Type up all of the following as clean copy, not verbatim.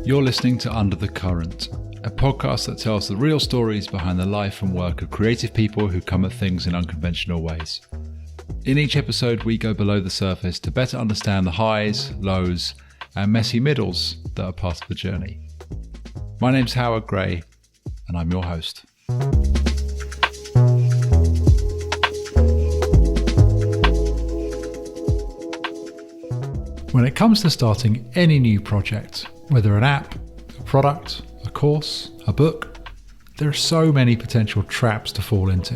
You're listening to Under the Current, a podcast that tells the real stories behind the life and work of creative people who come at things in unconventional ways. In each episode, we go below the surface to better understand the highs, lows, and messy middles that are part of the journey. My name's Howard Gray, and I'm your host. When it comes to starting any new project, whether an app, a product, a course, a book, there are so many potential traps to fall into.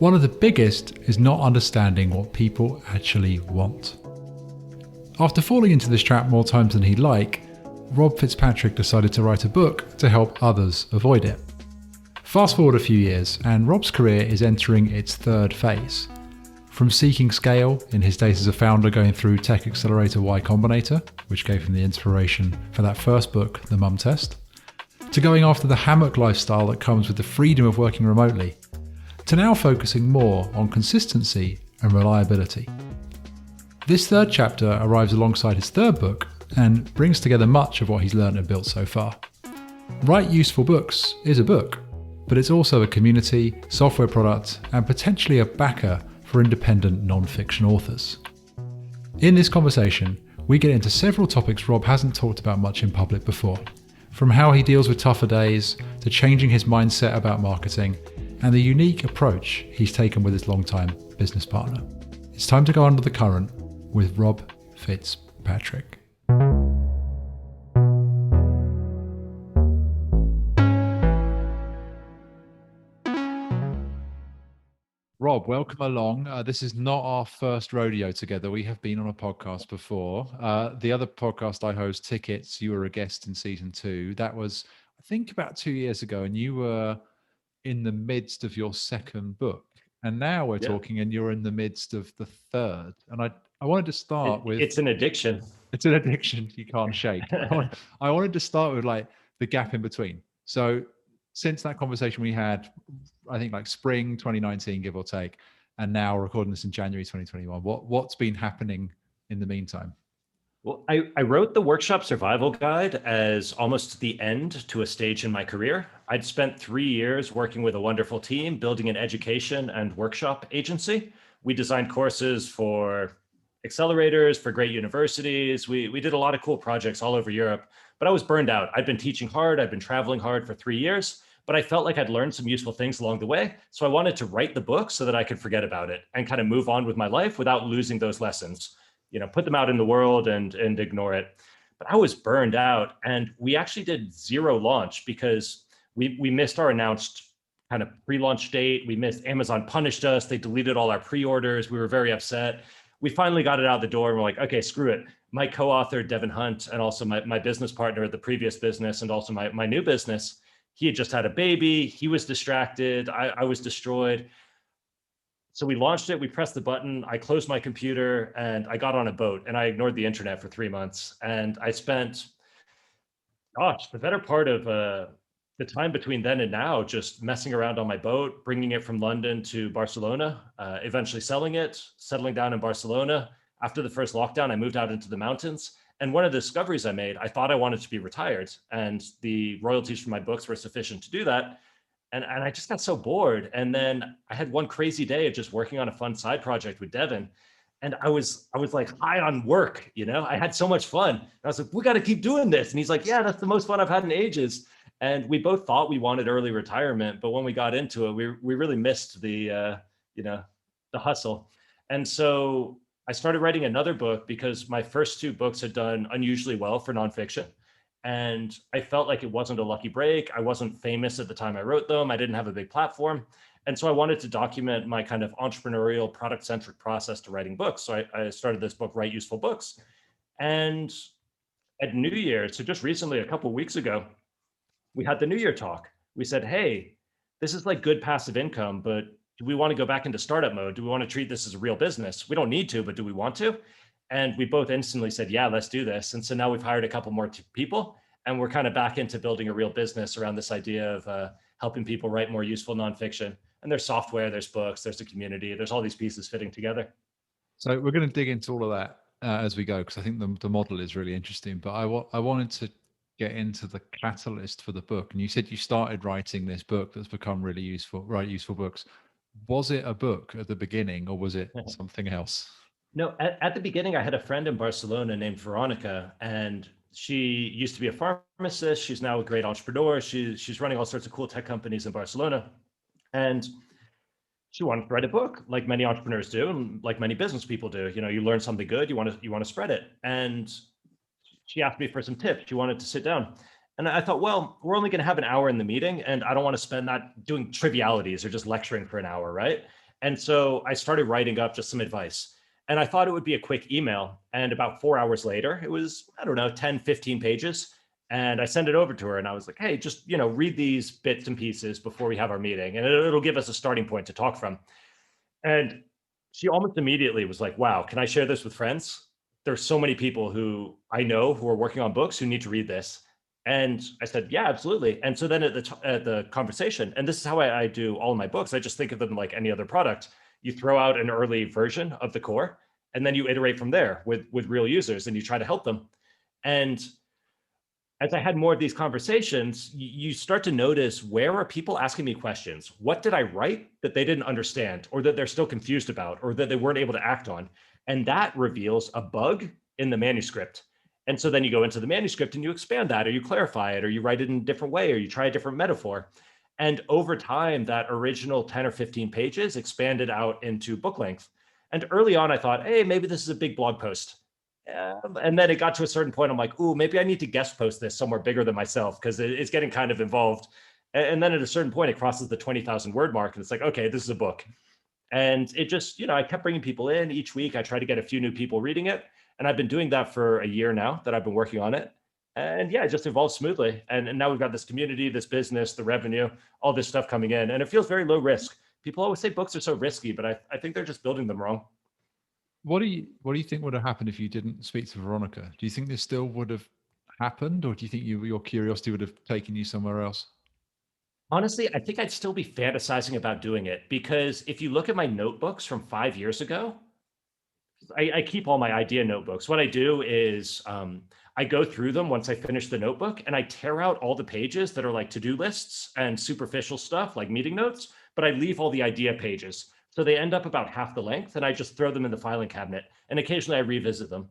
One of the biggest is not understanding what people actually want. After falling into this trap more times than he'd like, Rob Fitzpatrick decided to write a book to help others avoid it. Fast forward a few years, and Rob's career is entering its third phase. From seeking scale in his days as a founder going through tech accelerator Y Combinator, which gave him the inspiration for that first book, The Mum Test, to going after the Hammock lifestyle that comes with the freedom of working remotely, to now focusing more on consistency and reliability. This third chapter arrives alongside his third book and brings together much of what he's learned and built so far. Write Useful Books is a book, but it's also a community, software product, and potentially a backer for independent non-fiction authors. In this conversation, we get into several topics Rob hasn't talked about much in public before, from how he deals with tougher days to changing his mindset about marketing and the unique approach he's taken with his longtime business partner. It's time to go under the current with Rob Fitzpatrick. Rob, welcome along. This is not our first rodeo together. We have been on a podcast before. The other podcast I host, Tickets, you were a guest in season 2. That was, I think, about 2 years ago, and you were in the midst of your second book. And now we're talking and you're in the midst of the third. And I wanted to start with... It's an addiction. It's an addiction you can't shake. I wanted to start with like the gap in between. So since that conversation we had, I think like spring 2019, give or take, and now we're recording this in January 2021, what's been happening in the meantime? Well, I wrote the workshop survival guide as almost the end to a stage in my career. I'd spent 3 years working with a wonderful team, building an education and workshop agency. We designed courses for accelerators, for great universities. We did a lot of cool projects all over Europe, but I was burned out. I'd been teaching hard. I'd been traveling hard for 3 years, but I felt like I'd learned some useful things along the way. So I wanted to write the book so that I could forget about it and kind of move on with my life without losing those lessons, put them out in the world and ignore it. But I was burned out, and we actually did zero launch because we missed our announced kind of pre-launch date. We missed, Amazon punished us. They deleted all our pre-orders. We were very upset. We finally got it out the door and we're like, okay, screw it. My co-author, Devin Hunt, and also my business partner at the previous business and also my new business, he had just had a baby. He was distracted. I was destroyed. So we launched it. We pressed the button. I closed my computer and I got on a boat and I ignored the internet for 3 months. And I spent, the better part of the time between then and now, just messing around on my boat, bringing it from London to Barcelona, eventually selling it, settling down in Barcelona. After the first lockdown, I moved out into the mountains. And one of the discoveries I made, I thought I wanted to be retired and the royalties from my books were sufficient to do that. And I just got so bored. And then I had one crazy day of just working on a fun side project with Devin. And I was like high on work, I had so much fun. And I was like, we got to keep doing this. And he's like, yeah, that's the most fun I've had in ages. And we both thought we wanted early retirement, but when we got into it, we really missed the hustle. And so I started writing another book because my first 2 books had done unusually well for nonfiction. And I felt like it wasn't a lucky break. I wasn't famous at the time I wrote them. I didn't have a big platform. And so I wanted to document my kind of entrepreneurial product-centric process to writing books. So I started this book, Write Useful Books. And at New Year, so just recently, a couple of weeks ago, we had the New Year talk. We said, hey, this is like good passive income, but do we want to go back into startup mode? Do we want to treat this as a real business? We don't need to, but do we want to? And we both instantly said, yeah, let's do this. And so now we've hired a couple more people and we're kind of back into building a real business around this idea of helping people write more useful nonfiction. And there's software, there's books, there's a community, there's all these pieces fitting together. So we're going to dig into all of that as we go, because I think the model is really interesting. But I wanted to get into the catalyst for the book? And you said you started writing this book that's become really useful, write useful books. Was it a book at the beginning or was it something else? No, at the beginning, I had a friend in Barcelona named Veronica, and she used to be a pharmacist. She's now a great entrepreneur. She's running all sorts of cool tech companies in Barcelona. And she wanted to write a book like many entrepreneurs do, and like many business people do. You learn something good, you want to spread it. And she asked me for some tips. She wanted to sit down. And I thought, well, we're only going to have an hour in the meeting, and I don't want to spend that doing trivialities or just lecturing for an hour, right? And so I started writing up just some advice. And I thought it would be a quick email. And about 4 hours later, it was, I don't know, 10, 15 pages. And I sent it over to her and I was like, hey, just, read these bits and pieces before we have our meeting. And it'll give us a starting point to talk from. And she almost immediately was like, wow, can I share this with friends? There's so many people who I know who are working on books who need to read this. And I said, yeah, absolutely. And so then at the conversation, and this is how I do all of my books, I just think of them like any other product. You throw out an early version of the core, and then you iterate from there with real users, and you try to help them. And as I had more of these conversations, you start to notice, where are people asking me questions? What did I write that they didn't understand, or that they're still confused about, or that they weren't able to act on? And that reveals a bug in the manuscript. And so then you go into the manuscript and you expand that, or you clarify it, or you write it in a different way, or you try a different metaphor. And over time, that original 10 or 15 pages expanded out into book length. And early on, I thought, hey, maybe this is a big blog post. And then it got to a certain point. I'm like, ooh, maybe I need to guest post this somewhere bigger than myself, because it's getting kind of involved. And then at a certain point, it crosses the 20,000 word mark. And it's like, okay, this is a book. And it just, I kept bringing people in each week. I try to get a few new people reading it. And I've been doing that for a year now that I've been working on it. And yeah, it just evolved smoothly. And now we've got this community, this business, the revenue, all this stuff coming in. And it feels very low risk. People always say books are so risky, but I think they're just building them wrong. What do you think would have happened if you didn't speak to Veronica? Do you think this still would have happened, or do you think your curiosity would have taken you somewhere else? Honestly, I think I'd still be fantasizing about doing it, because if you look at my notebooks from 5 years ago, I keep all my idea notebooks. What I do is I go through them once I finish the notebook, and I tear out all the pages that are like to-do lists and superficial stuff like meeting notes, but I leave all the idea pages. So they end up about half the length, and I just throw them in the filing cabinet, and occasionally I revisit them.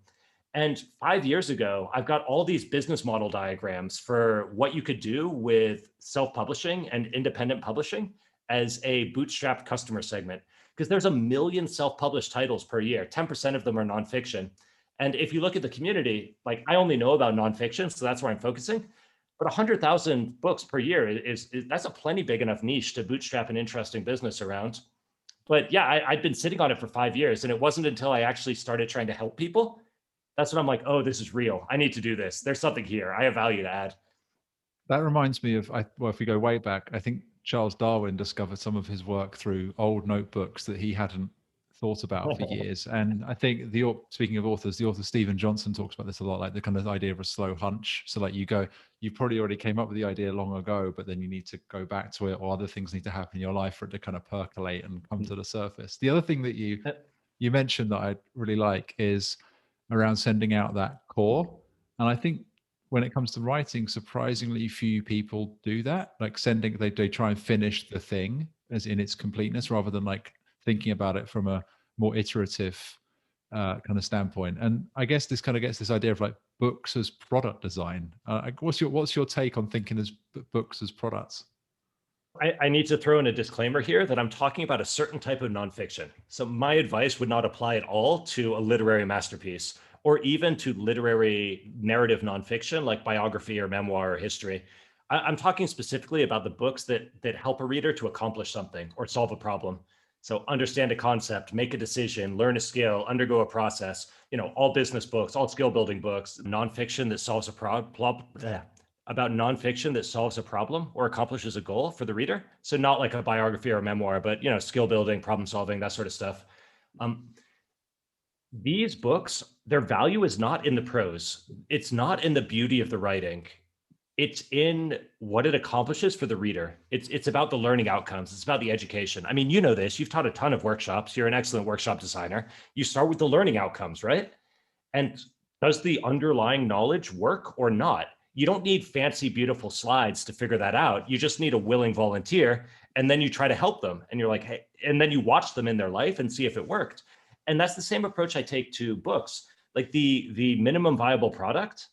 And 5 years ago, I've got all these business model diagrams for what you could do with self-publishing and independent publishing as a bootstrapped customer segment. Because there's 1 million self-published titles per year. 10% of them are nonfiction. And if you look at the community, like, I only know about nonfiction, so that's where I'm focusing. But 100,000 books per year is that's a plenty big enough niche to bootstrap an interesting business around. But yeah, I'd been sitting on it for 5 years, and it wasn't until I actually started trying to help people, that's when I'm like, oh, this is real. I need to do this. There's something here. I have value to add. That reminds me of, well, if we go way back, I think Charles Darwin discovered some of his work through old notebooks that he hadn't thought about for years. And I think speaking of authors, the author Stephen Johnson talks about this a lot, like the kind of idea of a slow hunch. So like you probably already came up with the idea long ago, but then you need to go back to it, or other things need to happen in your life for it to kind of percolate and come to the surface. The other thing that you mentioned that I really like is around sending out that core. And I think when it comes to writing, surprisingly few people do that. Like they try and finish the thing as in its completeness, rather than like thinking about it from a more iterative kind of standpoint. And I guess this kind of gets this idea of like books as product design. What's your take on thinking as books as products? I need to throw in a disclaimer here that I'm talking about a certain type of nonfiction. So my advice would not apply at all to a literary masterpiece, or even to literary narrative nonfiction like biography or memoir or history. I'm talking specifically about the books that help a reader to accomplish something or solve a problem. So understand a concept, make a decision, learn a skill, undergo a process. All business books, all skill building books, nonfiction that solves a problem. About nonfiction that solves a problem or accomplishes a goal for the reader. So not like a biography or a memoir, but skill building, problem solving, that sort of stuff. These books, their value is not in the prose. It's not in the beauty of the writing. It's in what it accomplishes for the reader. It's about the learning outcomes. It's about the education. I mean, you know this. You've taught a ton of workshops. You're an excellent workshop designer. You start with the learning outcomes, right? And does the underlying knowledge work or not? You don't need fancy, beautiful slides to figure that out. You just need a willing volunteer. And then you try to help them. And you're like, hey, and then you watch them in their life and see if it worked. And that's the same approach I take to books. Like the minimum viable product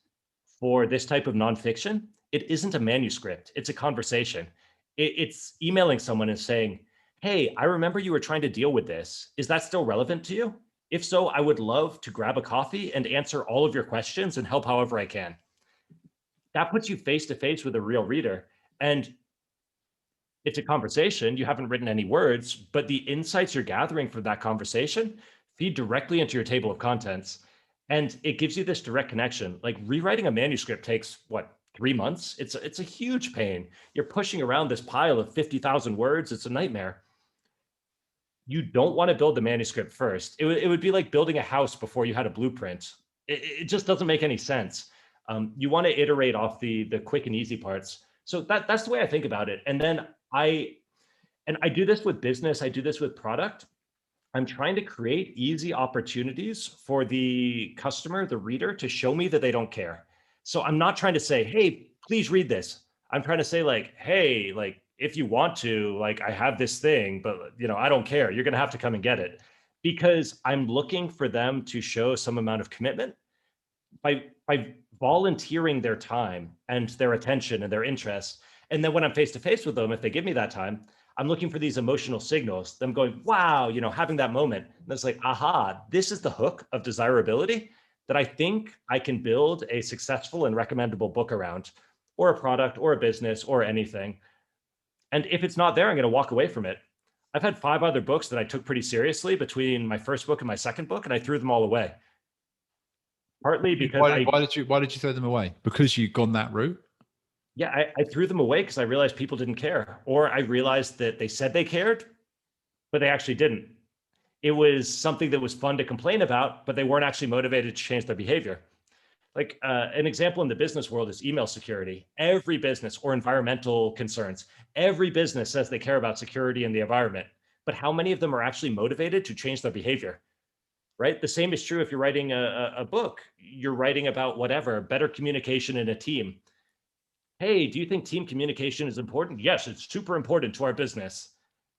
for this type of nonfiction, it isn't a manuscript, it's a conversation. It's emailing someone and saying, hey, I remember you were trying to deal with this. Is that still relevant to you? If so, I would love to grab a coffee and answer all of your questions and help however I can. That puts you face to face with a real reader. And it's a conversation. You haven't written any words, but the insights you're gathering from that conversation feed directly into your table of contents. And it gives you this direct connection. Like rewriting a manuscript takes what, 3 months? It's a huge pain. You're pushing around this pile of 50,000 words. It's a nightmare. You don't want to build the manuscript first. It would be like building a house before you had a blueprint. It just doesn't make any sense. You want to iterate off the quick and easy parts. So that's the way I think about it. And then I do this with business. I do this with product. I'm trying to create easy opportunities for the customer, the reader, to show me that they don't care. So I'm not trying to say, hey, please read this. I'm trying to say like, hey, like if you want to, like I have this thing, but I don't care. You're going to have to come and get it, because I'm looking for them to show some amount of commitment by volunteering their time and their attention and their interest. And then when I'm face to face with them, if they give me that time, I'm looking for these emotional signals, them going, wow, having that moment. And it's like, aha, this is the hook of desirability that I think I can build a successful and recommendable book around, or a product or a business or anything. And if it's not there, I'm going to walk away from it. I've had 5 other books that I took pretty seriously between my first book and my second book, and I threw them all away. Partly because why did you throw them away? Because you'd gone that route? Yeah, I threw them away because I realized people didn't care, or I realized that they said they cared, but they actually didn't. It was something that was fun to complain about, but they weren't actually motivated to change their behavior. Like an example in the business world is email security. Every business, or environmental concerns, every business says they care about security and the environment, but how many of them are actually motivated to change their behavior? Right? The same is true if you're writing a book. You're writing about whatever, better communication in a team. Hey, do you think team communication is important? Yes, it's super important to our business.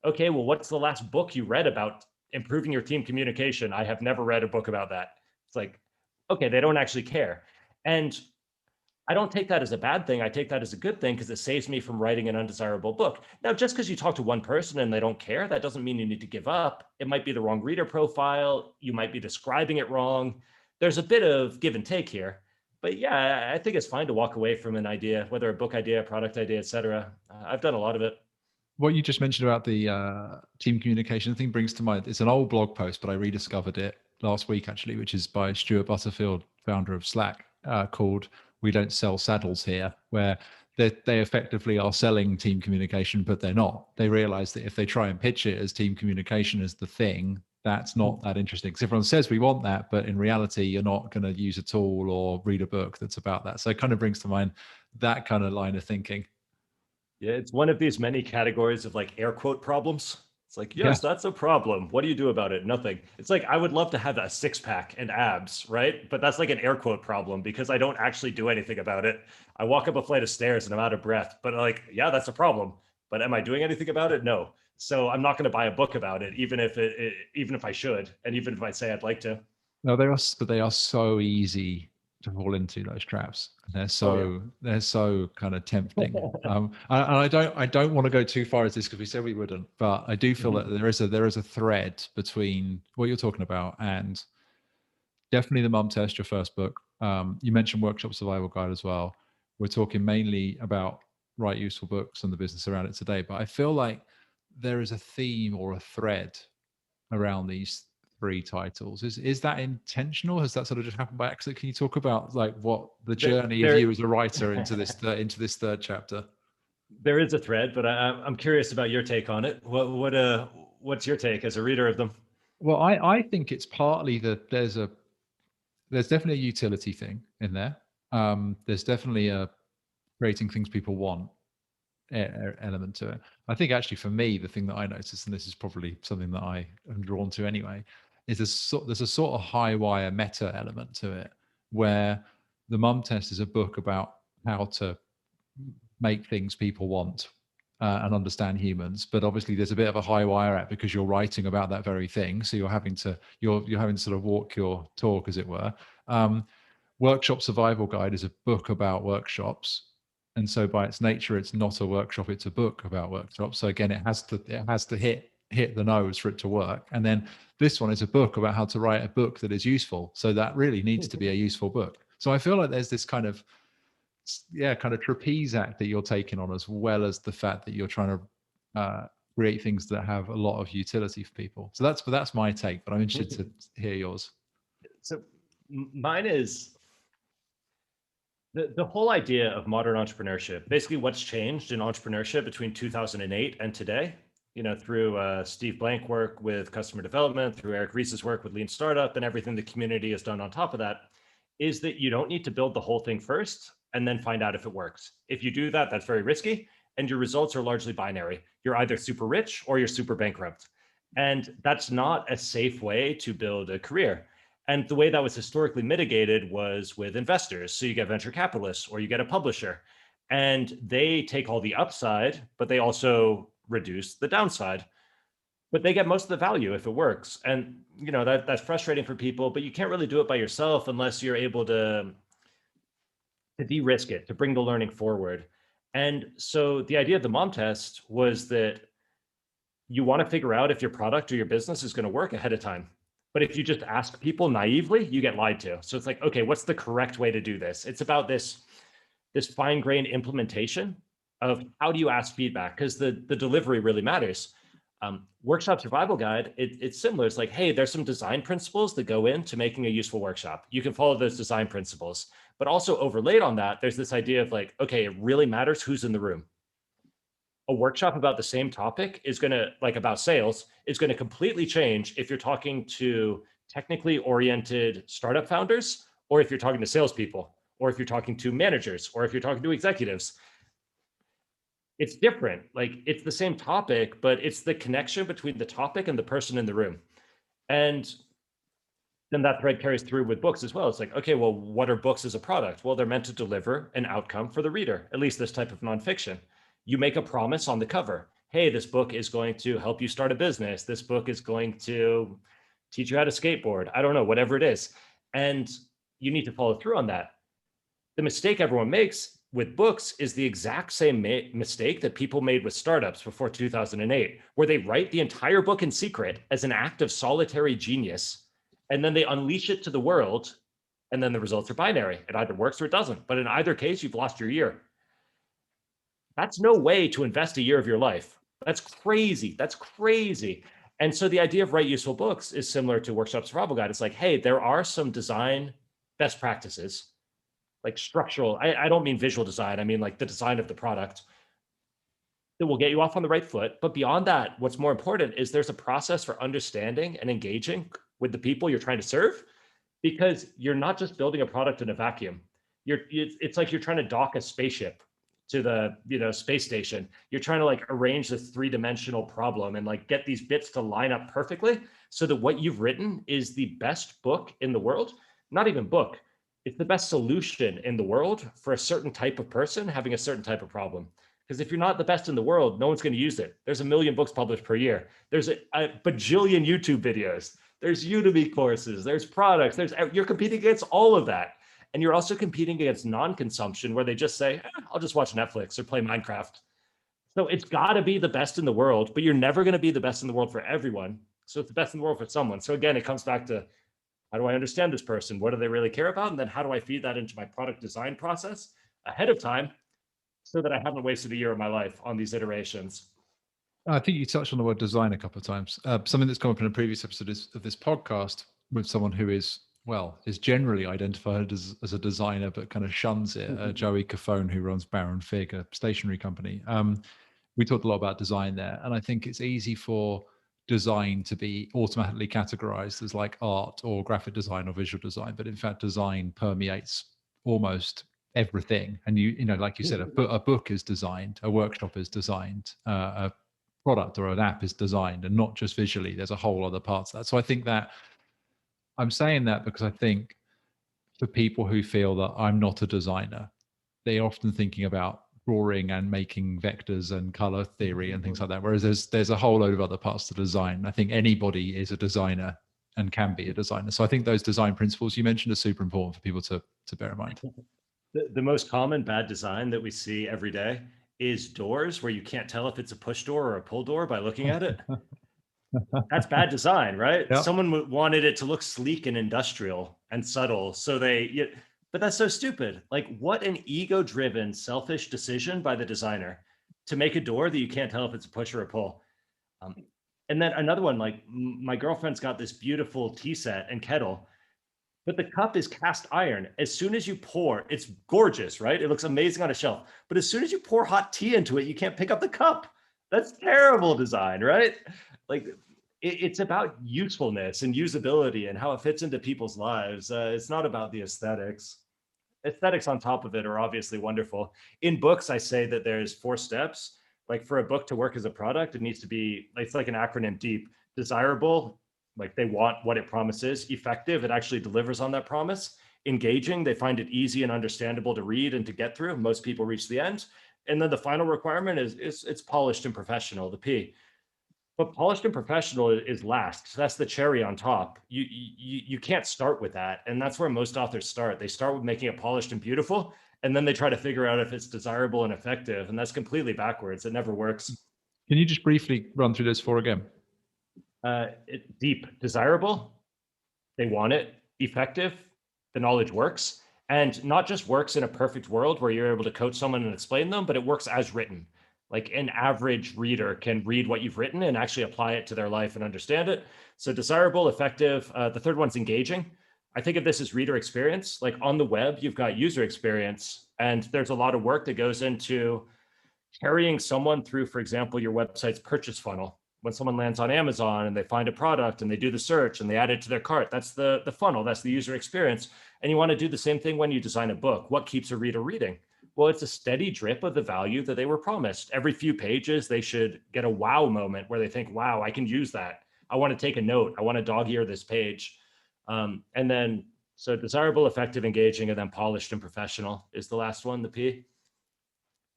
Okay, well, what's the last book you read about improving your team communication? I have never read a book about that. It's like, okay, they don't actually care. And I don't take that as a bad thing. I take that as a good thing because it saves me from writing an undesirable book. Now, just because you talk to one person and they don't care, that doesn't mean you need to give up. It might be the wrong reader profile. You might be describing it wrong. There's a bit of give and take here. But yeah, I think it's fine to walk away from an idea, whether a book idea, a product idea, et cetera. I've done a lot of it. What you just mentioned about the team communication thing brings to mind, it's an old blog post, but I rediscovered it last week actually, which is by Stuart Butterfield, founder of Slack, called "We Don't Sell Saddles Here," where they effectively are selling team communication, but they're not. They realize that if they try and pitch it as team communication as the thing, that's not that interesting. Because everyone says we want that, but in reality, you're not going to use a tool or read a book that's about that. So it kind of brings to mind that kind of line of thinking. Yeah, it's one of these many categories of like air quote problems. It's like, Yeah. yes, that's a problem. What do you do about it? Nothing. It's like, I would love to have a 6-pack and abs, right? But that's like an air quote problem because I don't actually do anything about it. I walk up a flight of stairs and I'm out of breath, but like, yeah, that's a problem. But am I doing anything about it? No. So I'm not going to buy a book about it, even if I should, and even if I say I'd like to. No, they are so easy to fall into, those traps. They're so kind of tempting. And I don't want to go too far as this because we said we wouldn't, but I do feel that there is a thread between what you're talking about and definitely the Mum Test, your first book. You mentioned Workshop Survival Guide as well. We're talking mainly about write useful books and the business around it today, but I feel like there is a theme or a thread around these 3 titles. Is that intentional? Has that sort of just happened by accident? Can you talk about like what the journey of you as a writer into this third chapter? There is a thread, but I'm curious about your take on it. What's your take as a reader of them? Well, I think it's partly that there's definitely a utility thing in there. There's definitely a creating things people want element to it. I think actually for me, the thing that I noticed, and this is probably something that I am drawn to anyway, is there's a sort of high wire meta element to it, where the Mum Test is a book about how to make things people want and understand humans. But obviously there's a bit of a high wire act because you're writing about that very thing. So you're having to sort of walk your talk, as it were. Workshop Survival Guide is a book about workshops. And so by its nature, it's not a workshop, it's a book about workshops. So again, it has to hit the nose for it to work. And then this one is a book about how to write a book that is useful. So that really needs to be a useful book. So I feel like there's this kind of trapeze act that you're taking on, as well as the fact that you're trying to create things that have a lot of utility for people. So that's my take, but I'm interested to hear yours. So mine is the whole idea of modern entrepreneurship. Basically, what's changed in entrepreneurship between 2008 and today, through Steve Blank work with customer development, through Eric Ries's work with Lean Startup, and everything the community has done on top of that, is that you don't need to build the whole thing first and then find out if it works. If you do that, that's very risky, and your results are largely binary. You're either super rich or you're super bankrupt. And that's not a safe way to build a career. And the way that was historically mitigated was with investors. So you get venture capitalists or you get a publisher, and they take all the upside, but they also reduce the downside. But they get most of the value if it works. And that's frustrating for people, but you can't really do it by yourself unless you're able to de-risk it, to bring the learning forward. And so the idea of the mom test was that you want to figure out if your product or your business is going to work ahead of time. But if you just ask people naively, you get lied to. So it's like, okay, what's the correct way to do this? It's about this fine-grained implementation of how do you ask feedback, because the delivery really matters. Workshop Survival Guide, it's similar. It's like, hey, there's some design principles that go into making a useful workshop. You can follow those design principles, but also overlaid on that, there's this idea of like, okay, it really matters who's in the room. A workshop about the same topic is going to, like about sales, is going to completely change if you're talking to technically oriented startup founders, or if you're talking to salespeople, or if you're talking to managers, or if you're talking to executives. It's different. Like, it's the same topic, but it's the connection between the topic and the person in the room. And then that thread carries through with books as well. It's like, okay, well, what are books as a product? Well, they're meant to deliver an outcome for the reader, at least this type of nonfiction. You make a promise on the cover. Hey, this book is going to help you start a business. This book is going to teach you how to skateboard. I don't know, whatever it is. And you need to follow through on that. The mistake everyone makes with books is the exact same mistake that people made with startups before 2008, where they write the entire book in secret as an act of solitary genius, and then they unleash it to the world, and then the results are binary. It either works or it doesn't. But in either case, you've lost your year. That's no way to invest a year of your life. That's crazy. That's crazy. And so the idea of write useful books is similar to Workshop Survival Guide. It's like, hey, there are some design best practices, like structural. I don't mean visual design. I mean like the design of the product that will get you off on the right foot. But beyond that, what's more important is there's a process for understanding and engaging with the people you're trying to serve, because you're not just building a product in a vacuum. It's like you're trying to dock a spaceship to the space station. You're trying to like arrange this three-dimensional problem and like get these bits to line up perfectly so that what you've written is the best book in the world. Not even book, it's the best solution in the world for a certain type of person having a certain type of problem. Because if you're not the best in the world, no one's going to use it. There's 1 million books published per year. There's a bajillion YouTube videos. There's Udemy courses. There's products. You're competing against all of that. And you're also competing against non-consumption, where they just say, I'll just watch Netflix or play Minecraft. So it's got to be the best in the world, but you're never going to be the best in the world for everyone. So it's the best in the world for someone. So again, it comes back to, how do I understand this person? What do they really care about? And then how do I feed that into my product design process ahead of time so that I haven't wasted a year of my life on these iterations? I think you touched on the word design a couple of times. Something that's come up in a previous episode of this podcast with someone who is generally identified as a designer, but kind of shuns it. Joey Cafone, who runs Baron Fig, a stationery company. We talked a lot about design there. And I think it's easy for design to be automatically categorized as like art or graphic design or visual design. But in fact, design permeates almost everything. And like you said, a book is designed, a workshop is designed, a product or an app is designed, and not just visually. There's a whole other parts of that. So I think that I'm saying that because I think for people who feel that I'm not a designer, they're often thinking about drawing and making vectors and color theory and things like that. Whereas there's a whole load of other parts to design. I think anybody is a designer and can be a designer. So I think those design principles you mentioned are super important for people to bear in mind. The most common bad design that we see every day is doors where you can't tell if it's a push door or a pull door by looking at it. That's bad design, right? Yep. Someone wanted it to look sleek and industrial and subtle. But that's so stupid. Like, what an ego driven, selfish decision by the designer to make a door that you can't tell if it's a push or a pull. Um, and then another one, like my girlfriend's got this beautiful tea set and kettle, but the cup is cast iron. As soon as you pour, it's gorgeous, right? It looks amazing on a shelf. But as soon as you pour hot tea into it, you can't pick up the cup. That's terrible design, right? Like, it's about usefulness and usability and how it fits into people's lives. It's not about the aesthetics. Aesthetics on top of it are obviously wonderful. In books, I say that there's 4 steps. Like, for a book to work as a product, it needs to be, it's like an acronym deep: desirable, like they want what it promises; effective, it actually delivers on that promise; engaging, they find it easy and understandable to read and to get through. Most people reach the end. And then the final requirement is it's polished and professional, the P. But polished and professional is last. So that's the cherry on top. You can't start with that. And that's where most authors start. They start with making it polished and beautiful, and then they try to figure out if it's desirable and effective. And that's completely backwards. It never works. Can you just briefly run through those 4 again? Deep, desirable, they want it; effective, the knowledge works. And not just works in a perfect world where you're able to coach someone and explain them, but it works as written. Like, an average reader can read what you've written and actually apply it to their life and understand it. So desirable, effective. The third one's engaging. I think of this as reader experience. Like, on the web, you've got user experience, and there's a lot of work that goes into carrying someone through, for example, your website's purchase funnel. When someone lands on Amazon and they find a product and they do the search and they add it to their cart, that's the funnel, that's the user experience. And you want to do the same thing when you design a book. What keeps a reader reading? Well, it's a steady drip of the value that they were promised. Every few pages, they should get a wow moment where they think, wow, I can use that. I want to take a note. I want to dog ear this page. And then, so desirable, effective, engaging, and then polished and professional is the last one, the P.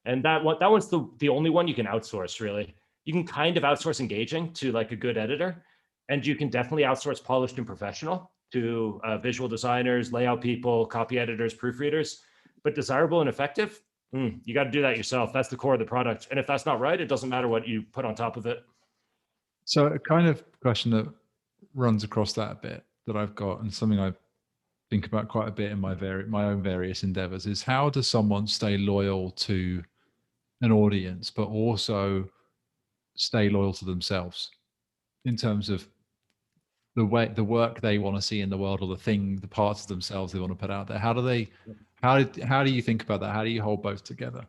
And that one's the only one you can outsource, really. You can kind of outsource engaging to like a good editor, and you can definitely outsource polished and professional to visual designers, layout people, copy editors, proofreaders. But desirable and effective, you got to do that yourself. That's the core of the product. And if that's not right, it doesn't matter what you put on top of it. So a kind of question that runs across that a bit that I've got, and something I think about quite a bit in my own various endeavors, is how does someone stay loyal to an audience, but also stay loyal to themselves in terms of the work they want to see in the world, or the parts of themselves they want to put out there. How do you think about that? How do you hold both together?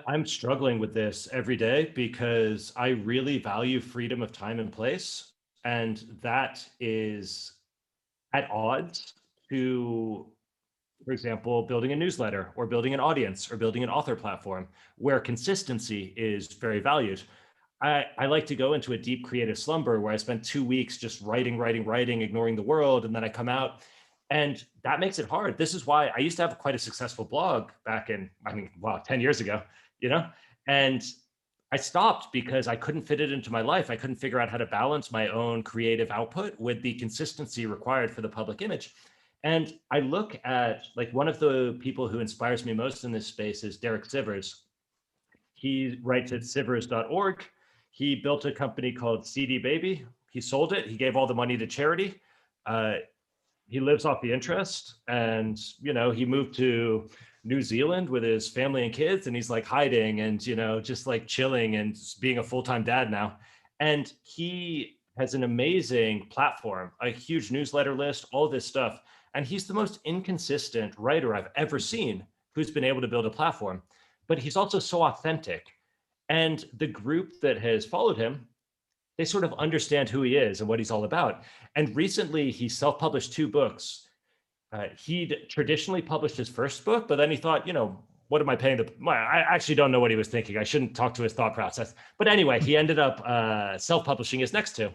I'm struggling with this every day because I really value freedom of time and place. And that is at odds to, for example, building a newsletter or building an audience or building an author platform where consistency is very valued. I like to go into a deep creative slumber where I spend 2 weeks just writing, ignoring the world. And then I come out, and that makes it hard. This is why I used to have quite a successful blog back in, 10 years ago, and I stopped because I couldn't fit it into my life. I couldn't figure out how to balance my own creative output with the consistency required for the public image. And I look at, like, one of the people who inspires me most in this space is Derek Sivers. He writes at sivers.org. He built a company called CD Baby. He sold it. He gave all the money to charity. He lives off the interest, and he moved to New Zealand with his family and kids, and he's like hiding and just like chilling and being a full-time dad now. And he has an amazing platform, a huge newsletter list, all this stuff. And he's the most inconsistent writer I've ever seen who's been able to build a platform. But he's also so authentic. And the group that has followed him, they sort of understand who he is and what he's all about. And recently, he self-published 2 books. He'd traditionally published his first book, but then he thought, what am I paying I actually don't know what he was thinking. I shouldn't talk to his thought process. But anyway, he ended up self-publishing his next 2.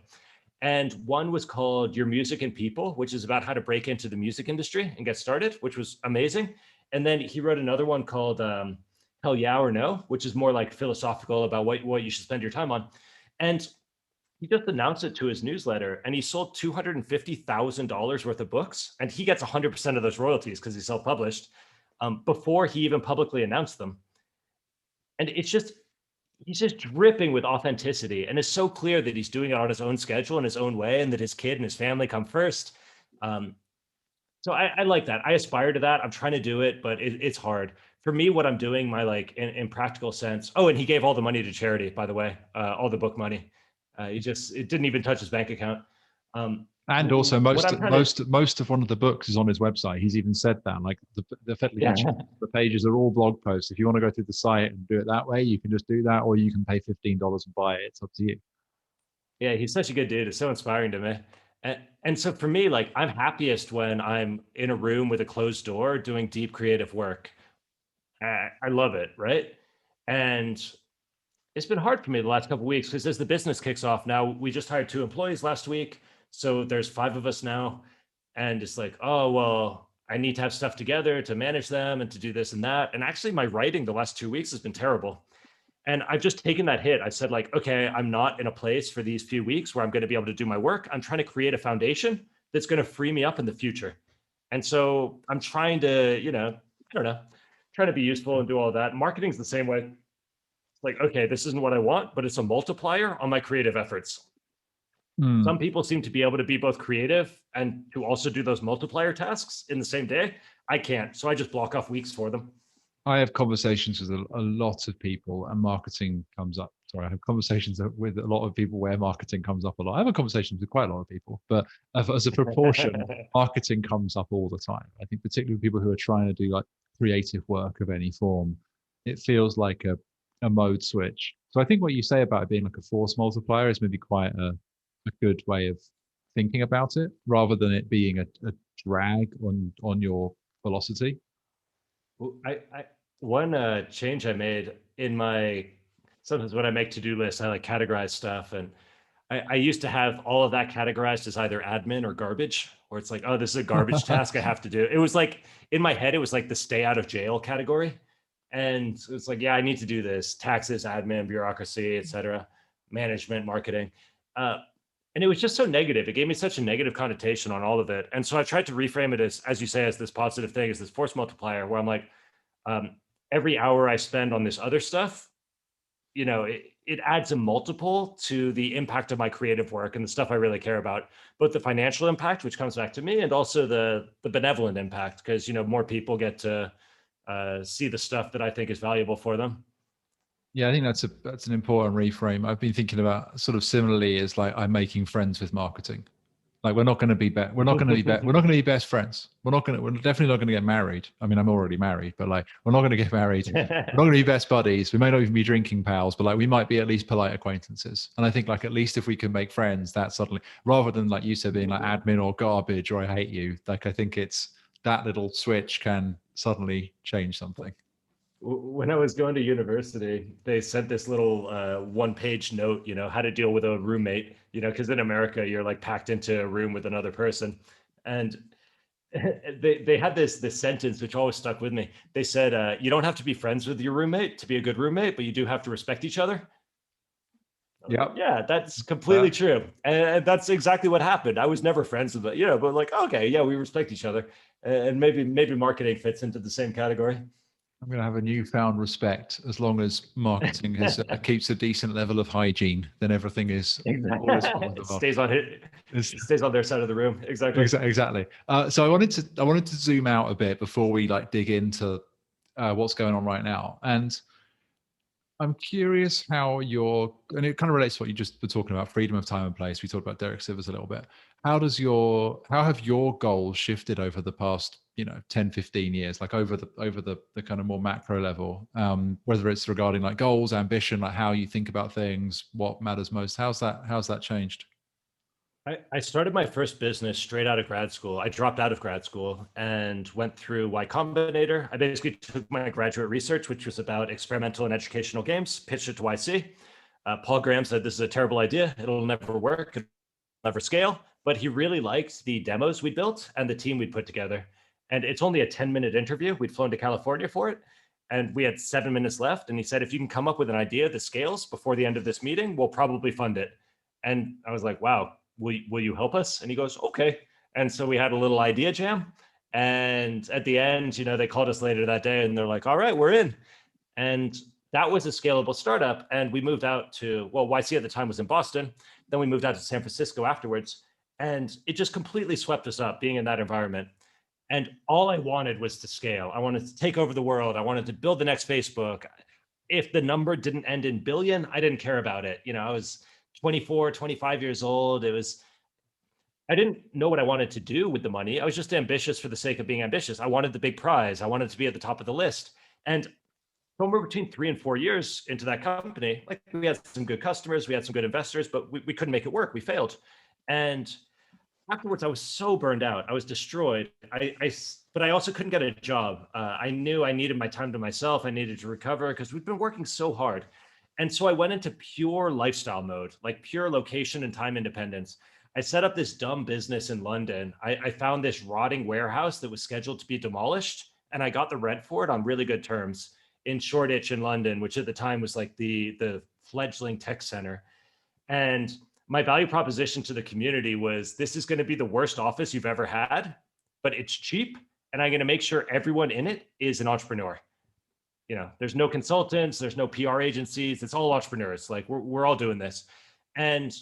And one was called Your Music and People, which is about how to break into the music industry and get started, which was amazing. And then he wrote another one called Hell Yeah or No, which is more like philosophical about what you should spend your time on. And he just announced it to his newsletter, and he sold $250,000 worth of books, and he gets 100% of those royalties because he's self-published before he even publicly announced them. And it's just, he's just dripping with authenticity, and it's so clear that he's doing it on his own schedule in his own way, and that his kid and his family come first. So I like that. I aspire to that. I'm trying to do it, but it's hard for me. What I'm doing, my like in practical sense. Oh, and he gave all the money to charity, by the way, all the book money. It didn't even touch his bank account. And also, What I'm trying to, most of one of the books is on his website. He's even said that, like effectively, yeah, the pages are all blog posts. If you want to go through the site and do it that way, you can just do that, or you can pay $15 and buy it. It's up to you. yeah, he's such a good dude. It's so inspiring to me. And so for me, like I'm happiest when I'm in a room with a closed door doing deep creative work. I love it, right? And it's been hard for me the last couple of weeks because as the business kicks off now, we just hired 2 employees last week, so there's 5 of us now, and it's like, oh well, I need to have stuff together to manage them and to do this and that. And actually, my writing the last 2 weeks has been terrible, and I've just taken that hit. I said like, okay, I'm not in a place for these few weeks where I'm going to be able to do my work. I'm trying to create a foundation that's going to free me up in the future, and so I'm trying to, I don't know, trying to be useful and do all that. Marketing's the same way. Like, okay, this isn't what I want, but it's a multiplier on my creative efforts. Mm. Some people seem to be able to be both creative and to also do those multiplier tasks in the same day. I can't. So I just block off weeks for them. I have conversations with a lot of people, and marketing comes up. Sorry, I have conversations with a lot of people where marketing comes up a lot. I have conversations with quite a lot of people, but as a proportion, marketing comes up all the time. I think particularly people who are trying to do like creative work of any form, it feels like a mode switch. So I think what you say about it being like a force multiplier is maybe quite a good way of thinking about it, rather than it being a drag on your velocity. I one change I made in my, sometimes when I make to-do lists, I like categorize stuff, and I used to have all of that categorized as either admin or garbage, where it's like, oh, this is a garbage task I have to do. It was like in my head, it was like the stay out of jail category. And it's like, yeah, I need to do this: taxes, admin, bureaucracy, etc., management, marketing. And it was just so negative. It gave me such a negative connotation on all of it. And so I tried to reframe it as you say, as this positive thing, as this force multiplier, where I'm like, um, every hour I spend on this other stuff, it adds a multiple to the impact of my creative work and the stuff I really care about, both the financial impact, which comes back to me, and also the benevolent impact, because more people get to see the stuff that I think is valuable for them. Yeah, I think that's an important reframe. I've been thinking about sort of similarly as like I'm making friends with marketing. Like we're not going to be we're not going to be we're not going to be best friends. We're definitely not going to get married. I mean, I'm already married, but like we're not going to get married. We're not going to be best buddies. We may not even be drinking pals, but like we might be at least polite acquaintances. And I think like at least if we can make friends, that suddenly, rather than like you said being like admin or garbage or I hate you, like I think it's that little switch can suddenly change something. When I was going to university, they sent this little one-page note, how to deal with a roommate, because in America, you're like packed into a room with another person. And they had this sentence, which always stuck with me. They said, you don't have to be friends with your roommate to be a good roommate, but you do have to respect each other. Yeah. Yeah, that's completely true. And that's exactly what happened. I was never friends with it, but like, okay, yeah, we respect each other. And maybe marketing fits into the same category. I'm going to have a newfound respect as long as marketing keeps a decent level of hygiene. Then everything is always It stays on it. It stays on their side of the room. Exactly. Exactly. So I wanted to zoom out a bit before we like dig into what's going on right now. And I'm curious how and it kind of relates to what you just were talking about, freedom of time and place. We talked about Derek Sivers a little bit. How have your goals shifted over the past, 10, 15 years, like over the kind of more macro level, whether it's regarding like goals, ambition, like how you think about things, what matters most? How's that changed? I started my first business straight out of grad school. I dropped out of grad school and went through Y Combinator. I basically took my graduate research, which was about experimental and educational games, pitched it to YC. Paul Graham said, this is a terrible idea. It'll never work. It'll never scale. But he really liked the demos we built and the team we put together. And it's only a 10-minute interview. We'd flown to California for it. And we had 7 minutes left. And he said, if you can come up with an idea that scales before the end of this meeting, we'll probably fund it. And I was like, wow, will you help us? And he goes, okay. And so we had a little idea jam. And at the end, they called us later that day and they're like, all right, we're in. And that was a scalable startup. And we moved out to, well, YC at the time was in Boston. Then we moved out to San Francisco afterwards. And it just completely swept us up being in that environment. And all I wanted was to scale. I wanted to take over the world. I wanted to build the next Facebook. If the number didn't end in billion, I didn't care about it. I was 24, 25 years old. I didn't know what I wanted to do with the money. I was just ambitious for the sake of being ambitious. I wanted the big prize. I wanted to be at the top of the list. And somewhere between 3 and 4 years into that company, like we had some good customers, we had some good investors, but we couldn't make it work. We failed. And afterwards, I was so burned out. I was destroyed. But I also couldn't get a job. I knew I needed my time to myself. I needed to recover because we'd been working so hard. And so I went into pure lifestyle mode, like pure location and time independence. I set up this dumb business in London. I found this rotting warehouse that was scheduled to be demolished, and I got the rent for it on really good terms in Shoreditch in London, which at the time was like the fledgling tech center. And my value proposition to the community was, this is going to be the worst office you've ever had, but it's cheap. And I'm going to make sure everyone in it is an entrepreneur. There's no consultants, there's no PR agencies. It's all entrepreneurs. Like we're all doing this. And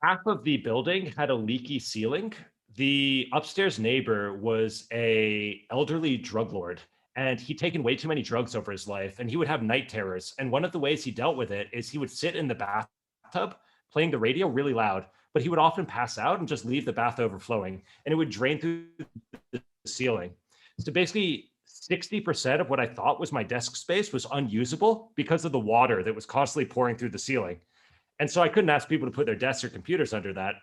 half of the building had a leaky ceiling. The upstairs neighbor was a elderly drug lord, and he'd taken way too many drugs over his life, and he would have night terrors. And one of the ways he dealt with it is he would sit in the bathtub playing the radio really loud, but he would often pass out and just leave the bath overflowing, and it would drain through the ceiling. So basically 60% of what I thought was my desk space was unusable because of the water that was constantly pouring through the ceiling. And so I couldn't ask people to put their desks or computers under that.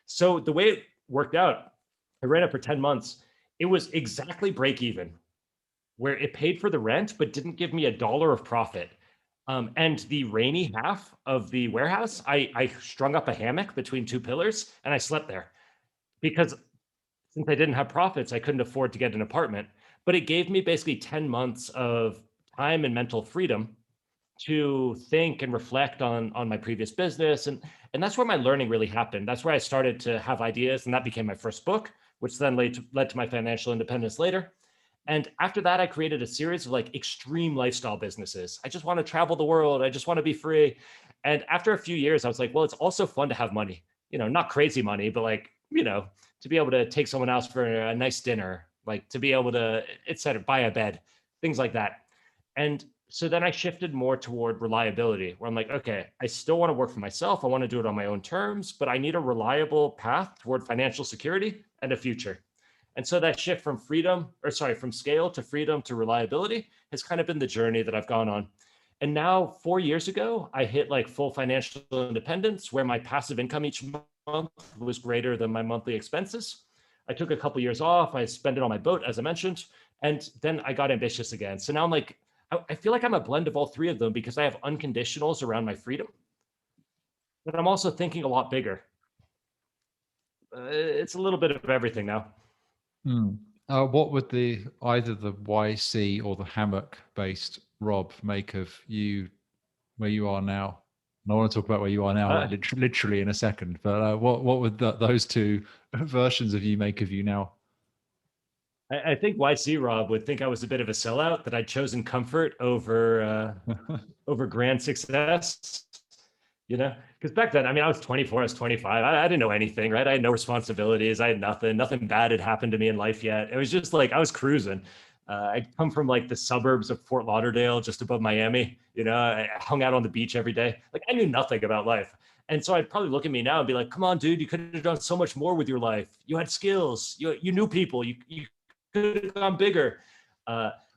So the way it worked out, I ran it for 10 months. It was exactly break even, where it paid for the rent, but didn't give me $1 of profit. And the rainy half of the warehouse, I strung up a hammock between 2 pillars and I slept there, because since I didn't have profits, I couldn't afford to get an apartment. But it gave me basically 10 months of time and mental freedom to think and reflect on my previous business. And that's where my learning really happened. That's where I started to have ideas, and that became my first book, which then led to my financial independence later. And after that, I created a series of like extreme lifestyle businesses. I just want to travel the world. I just want to be free. And after a few years, I was like, well, it's also fun to have money, not crazy money, but like, to be able to take someone else for a nice dinner, like to be able to, et cetera, buy a bed, things like that. And so then I shifted more toward reliability, where I'm like, okay, I still want to work for myself. I want to do it on my own terms, but I need a reliable path toward financial security and a future. And so that shift from from scale to freedom to reliability has kind of been the journey that I've gone on. And now 4 years ago, I hit like full financial independence, where my passive income each month was greater than my monthly expenses. I took a couple years off. I spent it on my boat, as I mentioned, and then I got ambitious again. So now I'm like, I feel like I'm a blend of all 3 of them, because I have unconditionals around my freedom, but I'm also thinking a lot bigger. It's a little bit of everything now. What would either the YC or the Hammock-based Rob make of you where you are now? And I want to talk about where you are now, literally in a second. But what would those 2 versions of you make of you now? I think YC Rob would think I was a bit of a sellout, that I'd chosen comfort over over grand success. Because back then, I was 24, I was 25. I didn't know anything, right? I had no responsibilities. I had nothing bad had happened to me in life yet. It was just like, I was cruising. I come from like the suburbs of Fort Lauderdale, just above Miami. I hung out on the beach every day. Like, I knew nothing about life. And so I'd probably look at me now and be like, come on, dude, you could have done so much more with your life. You had skills, you knew people, you could have gone bigger.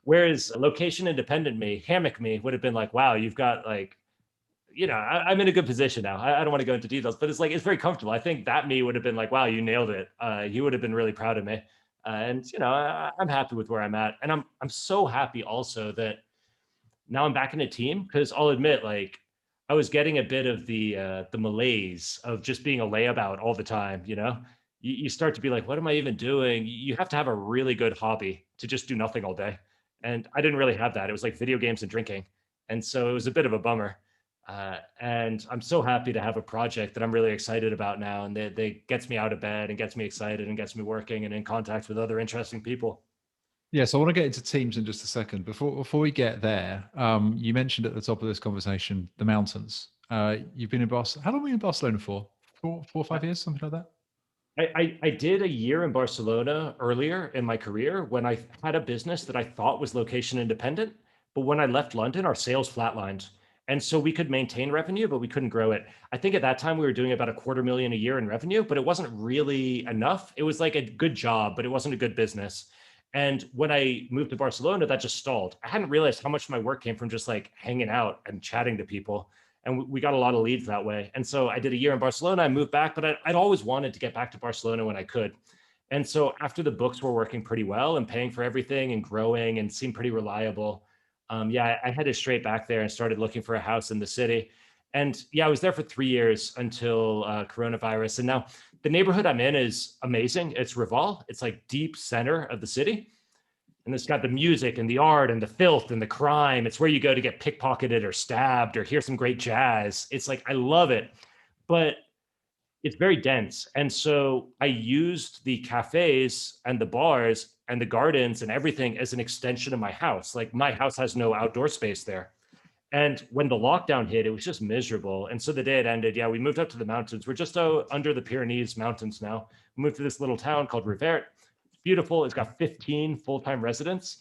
Whereas location independent me, hammock me, would have been like, wow, you've got like, I'm in a good position now. I don't want to go into details, but it's like, it's very comfortable. I think that me would have been like, wow, you nailed it. You would have been really proud of me. And I'm happy with where I'm at. And I'm so happy also that now I'm back in a team, because I'll admit, like, I was getting a bit of the malaise of just being a layabout all the time, you start to be like, what am I even doing? You have to have a really good hobby to just do nothing all day. And I didn't really have that. It was like video games and drinking. And so it was a bit of a bummer. And I'm so happy to have a project that I'm really excited about now. And they gets me out of bed and gets me excited and gets me working and in contact with other interesting people. Yeah, so I want to get into teams in just a second. Before we get there, you mentioned at the top of this conversation the mountains. You've been in Barcelona. How long were you in Barcelona for? 4 or 5 years, something like that. I did a year in Barcelona earlier in my career when I had a business that I thought was location independent. But when I left London, our sales flatlined. And so we could maintain revenue, but we couldn't grow it. I think at that time we were doing about $250,000 a year in revenue, but it wasn't really enough. It was like a good job, but it wasn't a good business. And when I moved to Barcelona, that just stalled. I hadn't realized how much of my work came from just like hanging out and chatting to people, and we got a lot of leads that way. And so I did a year in Barcelona. I moved back, but I'd always wanted to get back to Barcelona when I could. And so after the books were working pretty well and paying for everything and growing and seemed pretty reliable, yeah, I headed straight back there and started looking for a house in the city. And yeah, I was there for 3 years until coronavirus. And now the neighborhood I'm in is amazing. It's Raval. It's like deep center of the city, and it's got the music and the art and the filth and the crime. It's where you go to get pickpocketed or stabbed or hear some great jazz. It's like, I love it, but it's very dense. And so I used the cafes and the bars and the gardens and everything as an extension of my house. Like my house has no outdoor space there. And when the lockdown hit, it was just miserable. And so the day it ended, yeah, we moved up to the mountains. We're just under the Pyrenees mountains now. We moved to this little town called Rivert. It's beautiful. It's got 15 full-time residents.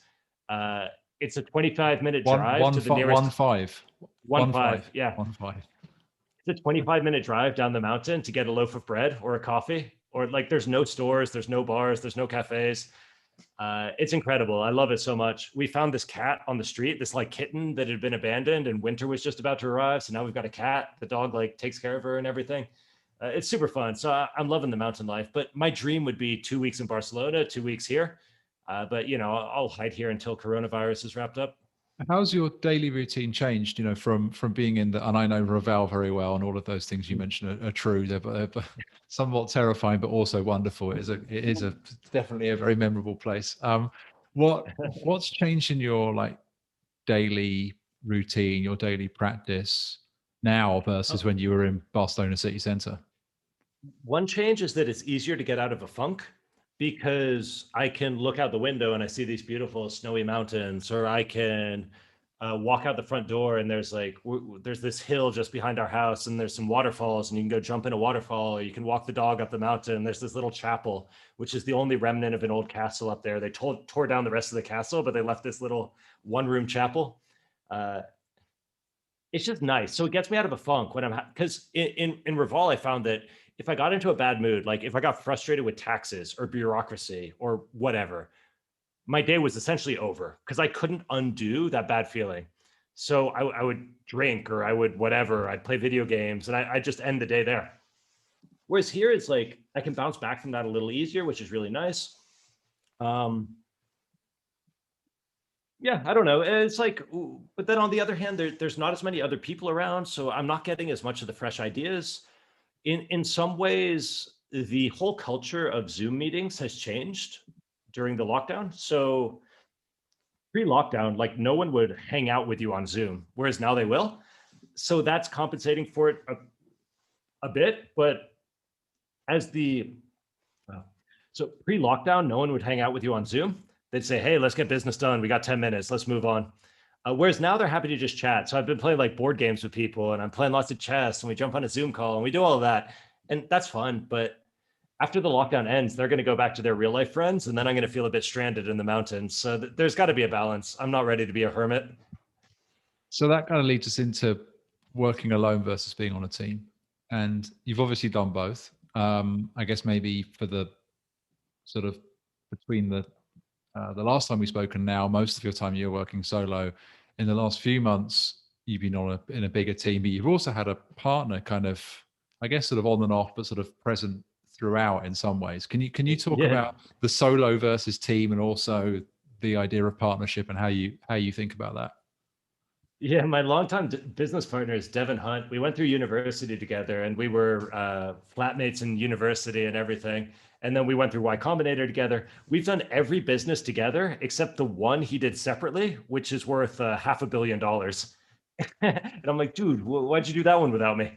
It's a 25-minute drive to the nearest 1-5. 1-5. Yeah. 1-5. It's a 25-minute drive down the mountain to get a loaf of bread or a coffee. Or like there's no stores, there's no bars, there's no cafes. It's incredible. I love it so much. We found this cat on the street, this like kitten that had been abandoned, and winter was just about to arrive. So now we've got a cat. The dog like takes care of her and everything. It's super fun. So I'm loving the mountain life. But my dream would be 2 weeks in Barcelona, 2 weeks here. But you know, I'll hide here until coronavirus is wrapped up. How's your daily routine changed? You know, from being in the, and I know Ravel very well, and all of those things you mentioned are true. They're somewhat terrifying, but also wonderful. It is definitely a very memorable place. What's changed in your like daily routine, your daily practice now versus when you were in Barcelona city centre? One change is that it's easier to get out of a funk because I can look out the window and I see these beautiful snowy mountains, or I can walk out the front door and there's like, there's this hill just behind our house and there's some waterfalls and you can go jump in a waterfall, or you can walk the dog up the mountain. There's this little chapel, which is the only remnant of an old castle up there. They tore down the rest of the castle, but they left this little one-room chapel. Uh, it's just nice. So it gets me out of a funk when because in Reval, I found that if I got into a bad mood, like if I got frustrated with taxes or bureaucracy or whatever, my day was essentially over because I couldn't undo that bad feeling. So I would drink or I would whatever, I'd play video games and I just end the day there. Whereas here it's like I can bounce back from that a little easier, which is really nice. Yeah, I don't know. It's like, but then on the other hand, there's not as many other people around, so I'm not getting as much of the fresh ideas. In some ways, the whole culture of Zoom meetings has changed during the lockdown. So pre-lockdown, like no one would hang out with you on Zoom, whereas now they will. So that's compensating for it a bit, but as the so pre-lockdown, no one would hang out with you on Zoom. They'd say, hey, let's get business done. We got 10 minutes. Let's move on. Whereas now they're happy to just chat. So I've been playing like board games with people and I'm playing lots of chess and we jump on a Zoom call and we do all of that. And that's fun. But after the lockdown ends, they're going to go back to their real life friends. And then I'm going to feel a bit stranded in the mountains. So there's got to be a balance. I'm not ready to be a hermit. So that kind of leads us into working alone versus being on a team. And you've obviously done both. I guess maybe for the sort of between the last time we spoke and now, most of your time you're working solo. In the last few months, you've been in a bigger team, but you've also had a partner kind of, I guess, sort of on and off, but sort of present throughout in some ways. Can you talk about the solo versus team and also the idea of partnership and how you think about that? Yeah, my longtime business partner is Devin Hunt. We went through university together, and we were flatmates in university and everything. And then we went through Y Combinator together. We've done every business together except the one he did separately, which is worth $500 million. And I'm like, dude, why'd you do that one without me?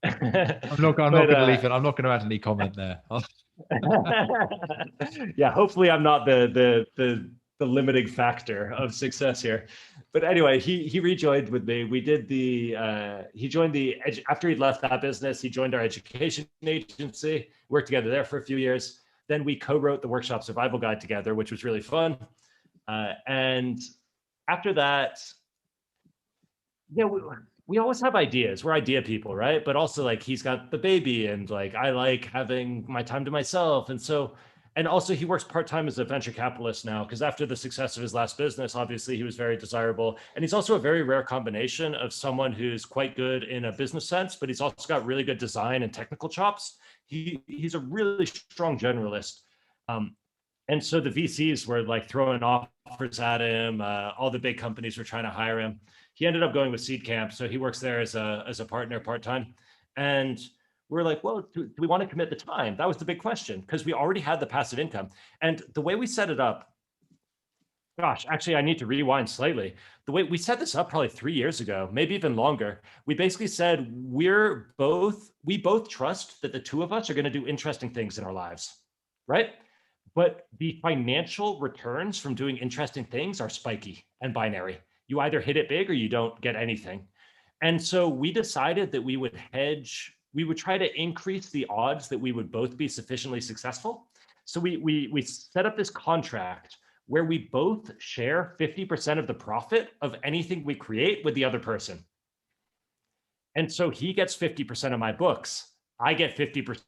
I'm not But going to leave it. I'm not going to add any comment there. yeah, hopefully I'm not the limiting factor of success here. But anyway, he rejoined with me. We did the he joined the after he'd left that business, he joined our education agency, worked together there for a few years. Then we co-wrote the workshop survival guide together, which was really fun. And after that, yeah, we always have ideas. We're idea people, right? But also like he's got the baby and like I like having my time to myself. And so, and also he works part-time as a venture capitalist now because after the success of his last business, obviously he was very desirable. And he's also a very rare combination of someone who's quite good in a business sense, but he's also got really good design and technical chops. He's a really strong generalist. And so the VCs were like throwing offers at him. All the big companies were trying to hire him. He ended up going with Seed Camp, so he works there as a partner part time. And we're like, well, do we want to commit the time? That was the big question because we already had the passive income. And the way we set it up, gosh, actually, I need to rewind slightly. The way we set this up probably 3 years ago, maybe even longer, we basically said we both trust that the two of us are going to do interesting things in our lives, right? But the financial returns from doing interesting things are spiky and binary. You either hit it big or you don't get anything. And so we decided that we would hedge, we would try to increase the odds that we would both be sufficiently successful. So we set up this contract where we both share 50% of the profit of anything we create with the other person. And so he gets 50% of my books. I get 50%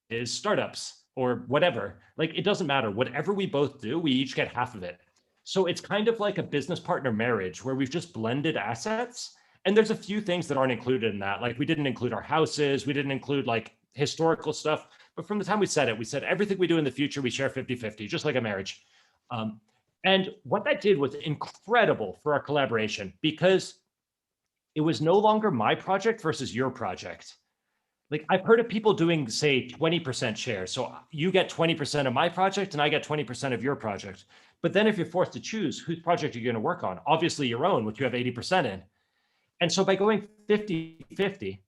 is startups or whatever. Like it doesn't matter. Whatever we both do, we each get half of it. So it's kind of like a business partner marriage where we've just blended assets. And there's a few things that aren't included in that. Like we didn't include our houses, we didn't include like historical stuff. But from the time we said everything we do in the future, we share 50-50, just like a marriage. Um, and what that did was incredible for our collaboration because it was no longer my project versus your project. Like I've heard of people doing, say, 20% share. So you get 20% of my project and I get 20% of your project. But then if you're forced to choose whose project are you going to work on, obviously your own, which you have 80% in. And so by going 50-50,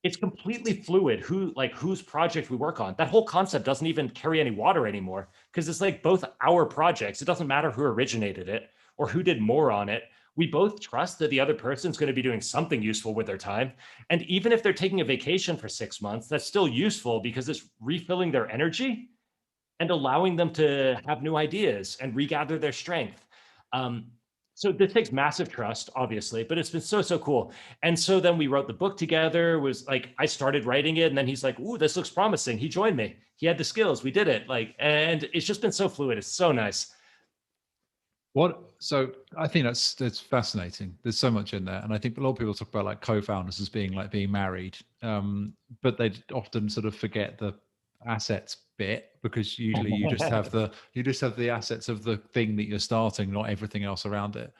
it's completely fluid whose project we work on. That whole concept doesn't even carry any water anymore because it's like both our projects. It doesn't matter who originated it or who did more on it. We both trust that the other person's going to be doing something useful with their time. And even if they're taking a vacation for 6 months, that's still useful because it's refilling their energy and allowing them to have new ideas and regather their strength. So this takes massive trust, obviously, but it's been so cool. And so then we wrote the book together. Was like I started writing it, and then he's like, "Ooh, this looks promising." He joined me. He had the skills. We did it. Like, and it's just been so fluid. It's so nice. So I think that's fascinating. There's so much in there, and I think a lot of people talk about like co-founders as being like being married, but they often sort of forget the assets bit because usually you just have the assets of the thing that you're starting, not everything else around it.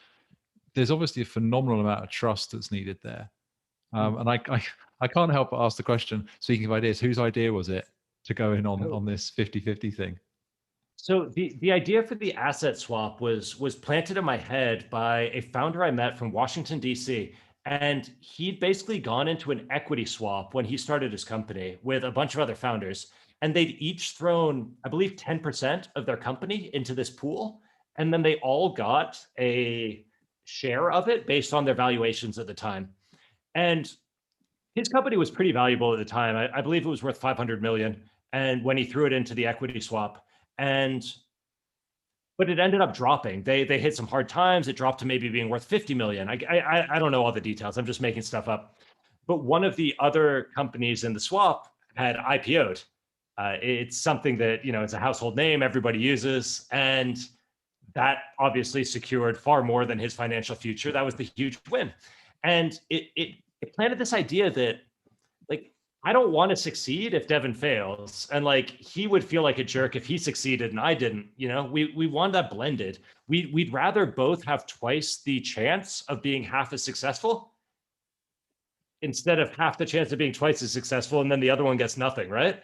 There's obviously a phenomenal amount of trust that's needed there, and I can't help but ask the question. Speaking of ideas, whose idea was it to go in on this 50-50 thing? So the idea for the asset swap was planted in my head by a founder I met from Washington D.C. And he'd basically gone into an equity swap when he started his company with a bunch of other founders, and they'd each thrown, I believe, 10% of their company into this pool, and then they all got a share of it based on their valuations at the time. And his company was pretty valuable at the time. I believe it was worth 500 million. And when he threw it into the equity swap, and but it ended up dropping. They hit some hard times. It dropped to maybe being worth 50 million. I don't know all the details. I'm just making stuff up. But one of the other companies in the swap had IPO'd. It's something that it's a household name everybody uses, and that obviously secured far more than his financial future. That was the huge win, and it planted this idea that like I don't want to succeed if Devin fails. And like he would feel like a jerk if he succeeded and I didn't. You know, we want that blended. We'd rather both have twice the chance of being half as successful instead of half the chance of being twice as successful and then the other one gets nothing, right?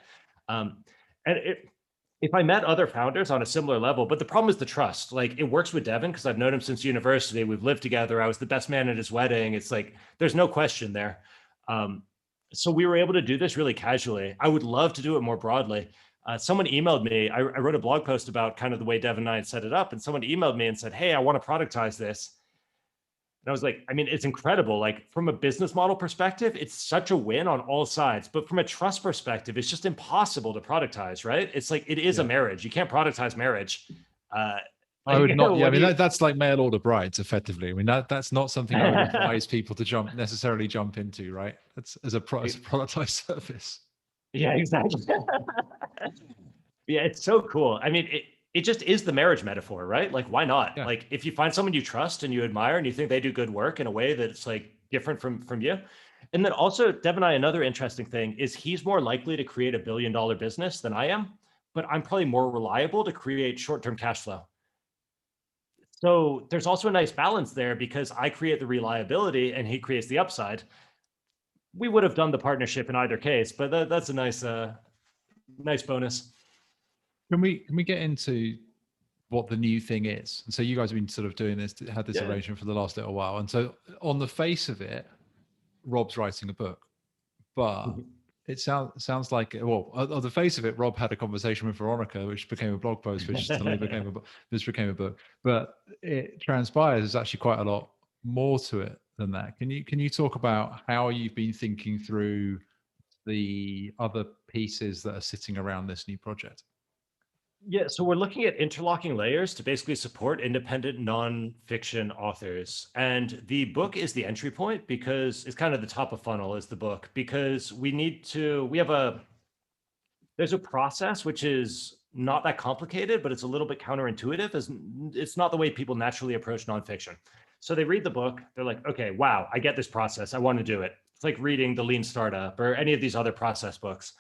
And if I met other founders on a similar level, but the problem is the trust. Like it works with Devin because I've known him since university. We've lived together. I was the best man at his wedding. It's like there's no question there. So we were able to do this really casually. I would love to do it more broadly. Someone emailed me. I wrote a blog post about kind of the way Devin and I had set it up, and someone emailed me and said, "Hey, I want to productize this." And I was like, I mean, it's incredible. Like from a business model perspective, it's such a win on all sides. But from a trust perspective, it's just impossible to productize, right? It's like it is a marriage. You can't productize marriage. I would not. Yeah, I mean that's like mail order brides, effectively. I mean that's not something I would advise people to necessarily jump into, right? That's as a productized service. Yeah, exactly. Yeah, it's so cool. I mean, it just is the marriage metaphor, right? Like, why not? Yeah. Like, if you find someone you trust and you admire and you think they do good work in a way that's like different from you. And then also, Dev and I, another interesting thing is he's more likely to create $1 billion business than I am, but I'm probably more reliable to create short-term cash flow. So there's also a nice balance there because I create the reliability and he creates the upside. We would have done the partnership in either case, but that's a nice bonus. Can we get into what the new thing is? And so you guys have been sort of doing this, had this arrangement for the last little while. And so on the face of it, Rob's writing a book, but it sounds like, well, on the face of it, Rob had a conversation with Veronica, which became a blog post, which suddenly became a book. But it transpires there's actually quite a lot more to it than that. Can you talk about how you've been thinking through the other pieces that are sitting around this new project? Yeah, so we're looking at interlocking layers to basically support independent nonfiction authors. And the book is the entry point because it's kind of the top of funnel is the book, because there's a process which is not that complicated, but it's a little bit counterintuitive, as it's not the way people naturally approach nonfiction. So they read the book, they're like, okay, wow, I get this process. I want to do it. It's like reading the Lean Startup or any of these other process books.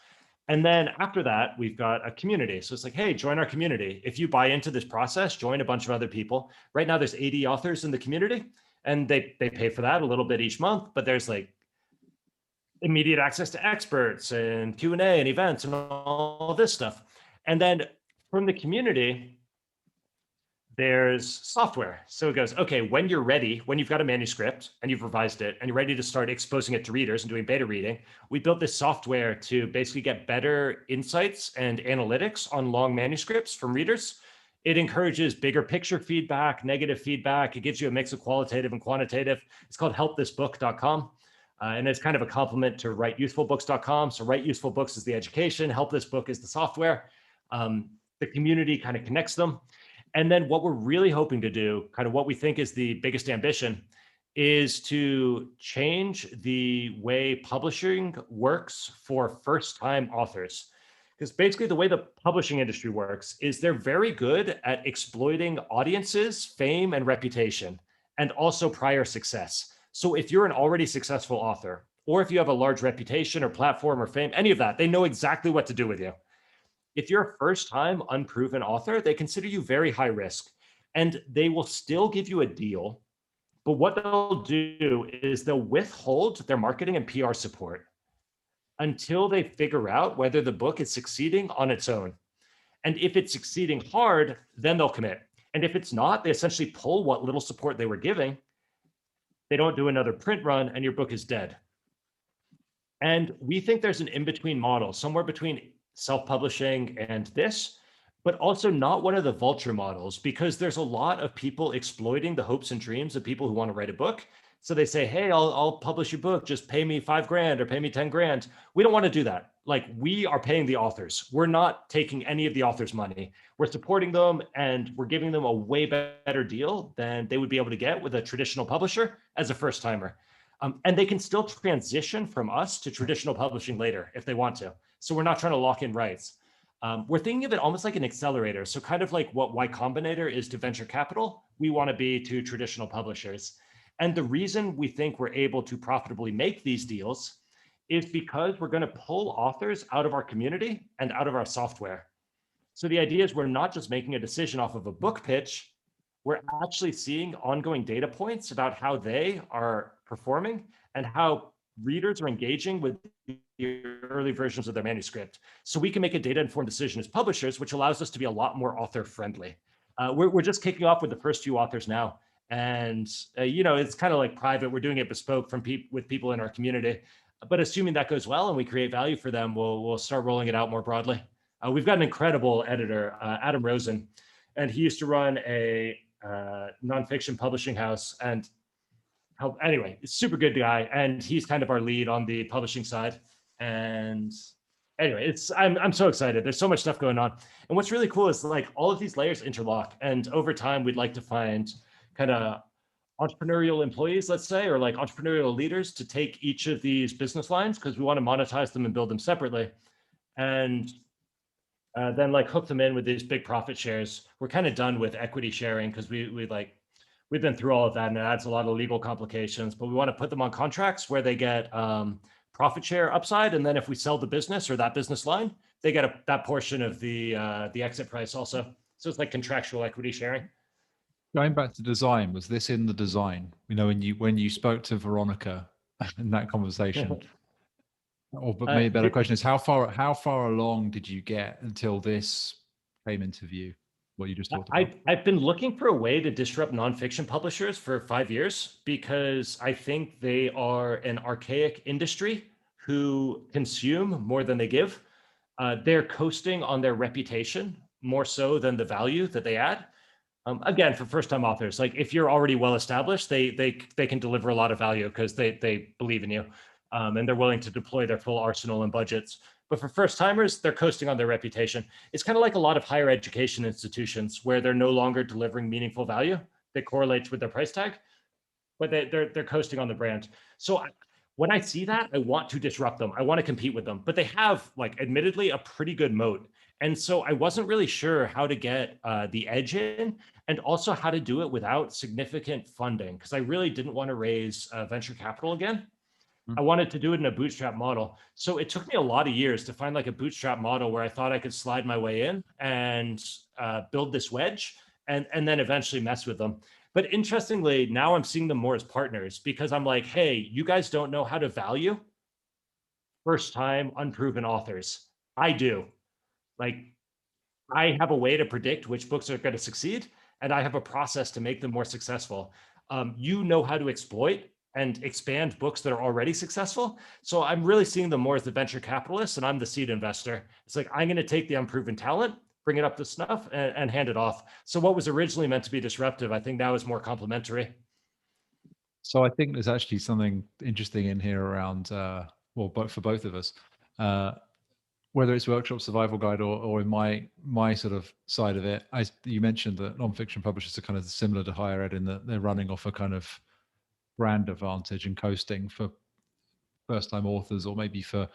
And then after that, we've got a community. So it's like, hey, join our community. If you buy into this process, join a bunch of other people. Right now, there's 80 authors in the community, and they pay for that a little bit each month. But there's like immediate access to experts and Q&A and events and all this stuff. And then from the community, there's software. So it goes, okay, when you're ready, when you've got a manuscript and you've revised it and you're ready to start exposing it to readers and doing beta reading, we built this software to basically get better insights and analytics on long manuscripts from readers. It encourages bigger picture feedback, negative feedback. It gives you a mix of qualitative and quantitative. It's called helpthisbook.com. And it's kind of a complement to writeusefulbooks.com. So Write Useful Books is the education, Help This Book is the software. The community kind of connects them. And then what we're really hoping to do, kind of what we think is the biggest ambition, is to change the way publishing works for first-time authors. Because basically the way the publishing industry works is they're very good at exploiting audiences, fame, and reputation, and also prior success. So if you're an already successful author, or if you have a large reputation or platform or fame, any of that, they know exactly what to do with you. If you're a first-time unproven author, they consider you very high risk, and they will still give you a deal. But what they'll do is they'll withhold their marketing and PR support until they figure out whether the book is succeeding on its own. And if it's succeeding hard, then they'll commit. And if it's not, they essentially pull what little support they were giving. They don't do another print run, and your book is dead. And we think there's an in-between model, somewhere between self-publishing and this, but also not one of the vulture models, because there's a lot of people exploiting the hopes and dreams of people who want to write a book. So they say, hey, I'll publish your book, just pay me $5,000 or pay me 10 grand. We don't want to do that. Like, we are paying the authors. We're not taking any of the authors' money. We're supporting them, and we're giving them a way better deal than they would be able to get with a traditional publisher as a first timer. And they can still transition from us to traditional publishing later if they want to. So we're not trying to lock in rights. We're thinking of it almost like an accelerator. So kind of like what Y Combinator is to venture capital, we want to be to traditional publishers. And the reason we think we're able to profitably make these deals is because we're going to pull authors out of our community and out of our software. So the idea is we're not just making a decision off of a book pitch, we're actually seeing ongoing data points about how they are performing and how readers are engaging with the early versions of their manuscript. So we can make a data-informed decision as publishers, which allows us to be a lot more author-friendly. We're just kicking off with the first few authors now. And, it's kind of like private. We're doing it bespoke with people in our community. But assuming that goes well and we create value for them, we'll start rolling it out more broadly. We've got an incredible editor, Adam Rosen, and he used to run a nonfiction publishing house. And anyway, super good guy, and he's kind of our lead on the publishing side. And anyway, I'm so excited. There's so much stuff going on, and what's really cool is like all of these layers interlock. And over time, we'd like to find kind of entrepreneurial employees, let's say, or like entrepreneurial leaders to take each of these business lines because we want to monetize them and build them separately. And then like hook them in with these big profit shares. We're kind of done with equity sharing because we've been through all of that, and it adds a lot of legal complications. But we want to put them on contracts where they get profit share upside, and then if we sell the business or that business line, they get that portion of the exit price also. So it's like contractual equity sharing. Going back to design, was this in the design? When you spoke to Veronica in that conversation. But maybe a better question is how far along did you get until this came into view? What you just talked about. I've been looking for a way to disrupt nonfiction publishers for 5 years because I think they are an archaic industry who consume more than they give. They're coasting on their reputation more so than the value that they add. Again, for first-time authors, like if you're already well established, they can deliver a lot of value because they believe in you, and they're willing to deploy their full arsenal and budgets. But for first timers, they're coasting on their reputation. It's kind of like a lot of higher education institutions where they're no longer delivering meaningful value that correlates with their price tag, but they're coasting on the brand. So when I see that, I want to disrupt them. I want to compete with them, but they have, like, admittedly, a pretty good moat. And so I wasn't really sure how to get the edge in, and also how to do it without significant funding, because I really didn't want to raise venture capital again. I wanted to do it in a bootstrap model. So it took me a lot of years to find like a bootstrap model where I thought I could slide my way in and build this wedge and then eventually mess with them. But interestingly, now I'm seeing them more as partners because I'm like, hey, you guys don't know how to value first time unproven authors. I do. Like, I have a way to predict which books are going to succeed, and I have a process to make them more successful. You know how to exploit and expand books that are already successful. So I'm really seeing them more as the venture capitalist, and I'm the seed investor. It's like, I'm going to take the unproven talent, bring it up to snuff, and hand it off. So what was originally meant to be disruptive, I think now is more complementary. So I think there's actually something interesting in here around, for both of us, whether it's Workshop Survival Guide or in my sort of side of it. You mentioned that nonfiction publishers are kind of similar to higher ed in that they're running off a kind of brand advantage and coasting for first-time authors, or maybe for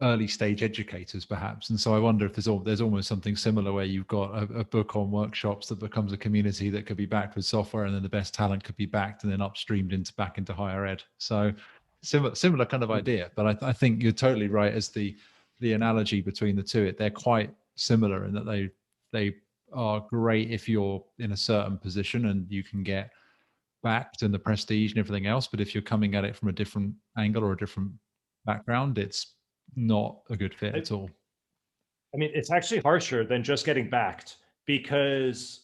early stage educators perhaps. And so I wonder if there's almost something similar where you've got a book on workshops that becomes a community that could be backed with software, and then the best talent could be backed and then upstreamed back into higher ed. So similar kind of idea, but I think you're totally right as the analogy between the two. They're quite similar in that they are great if you're in a certain position and you can get backed and the prestige and everything else. But if you're coming at it from a different angle or a different background, it's not a good fit at all. I mean, it's actually harsher than just getting backed, because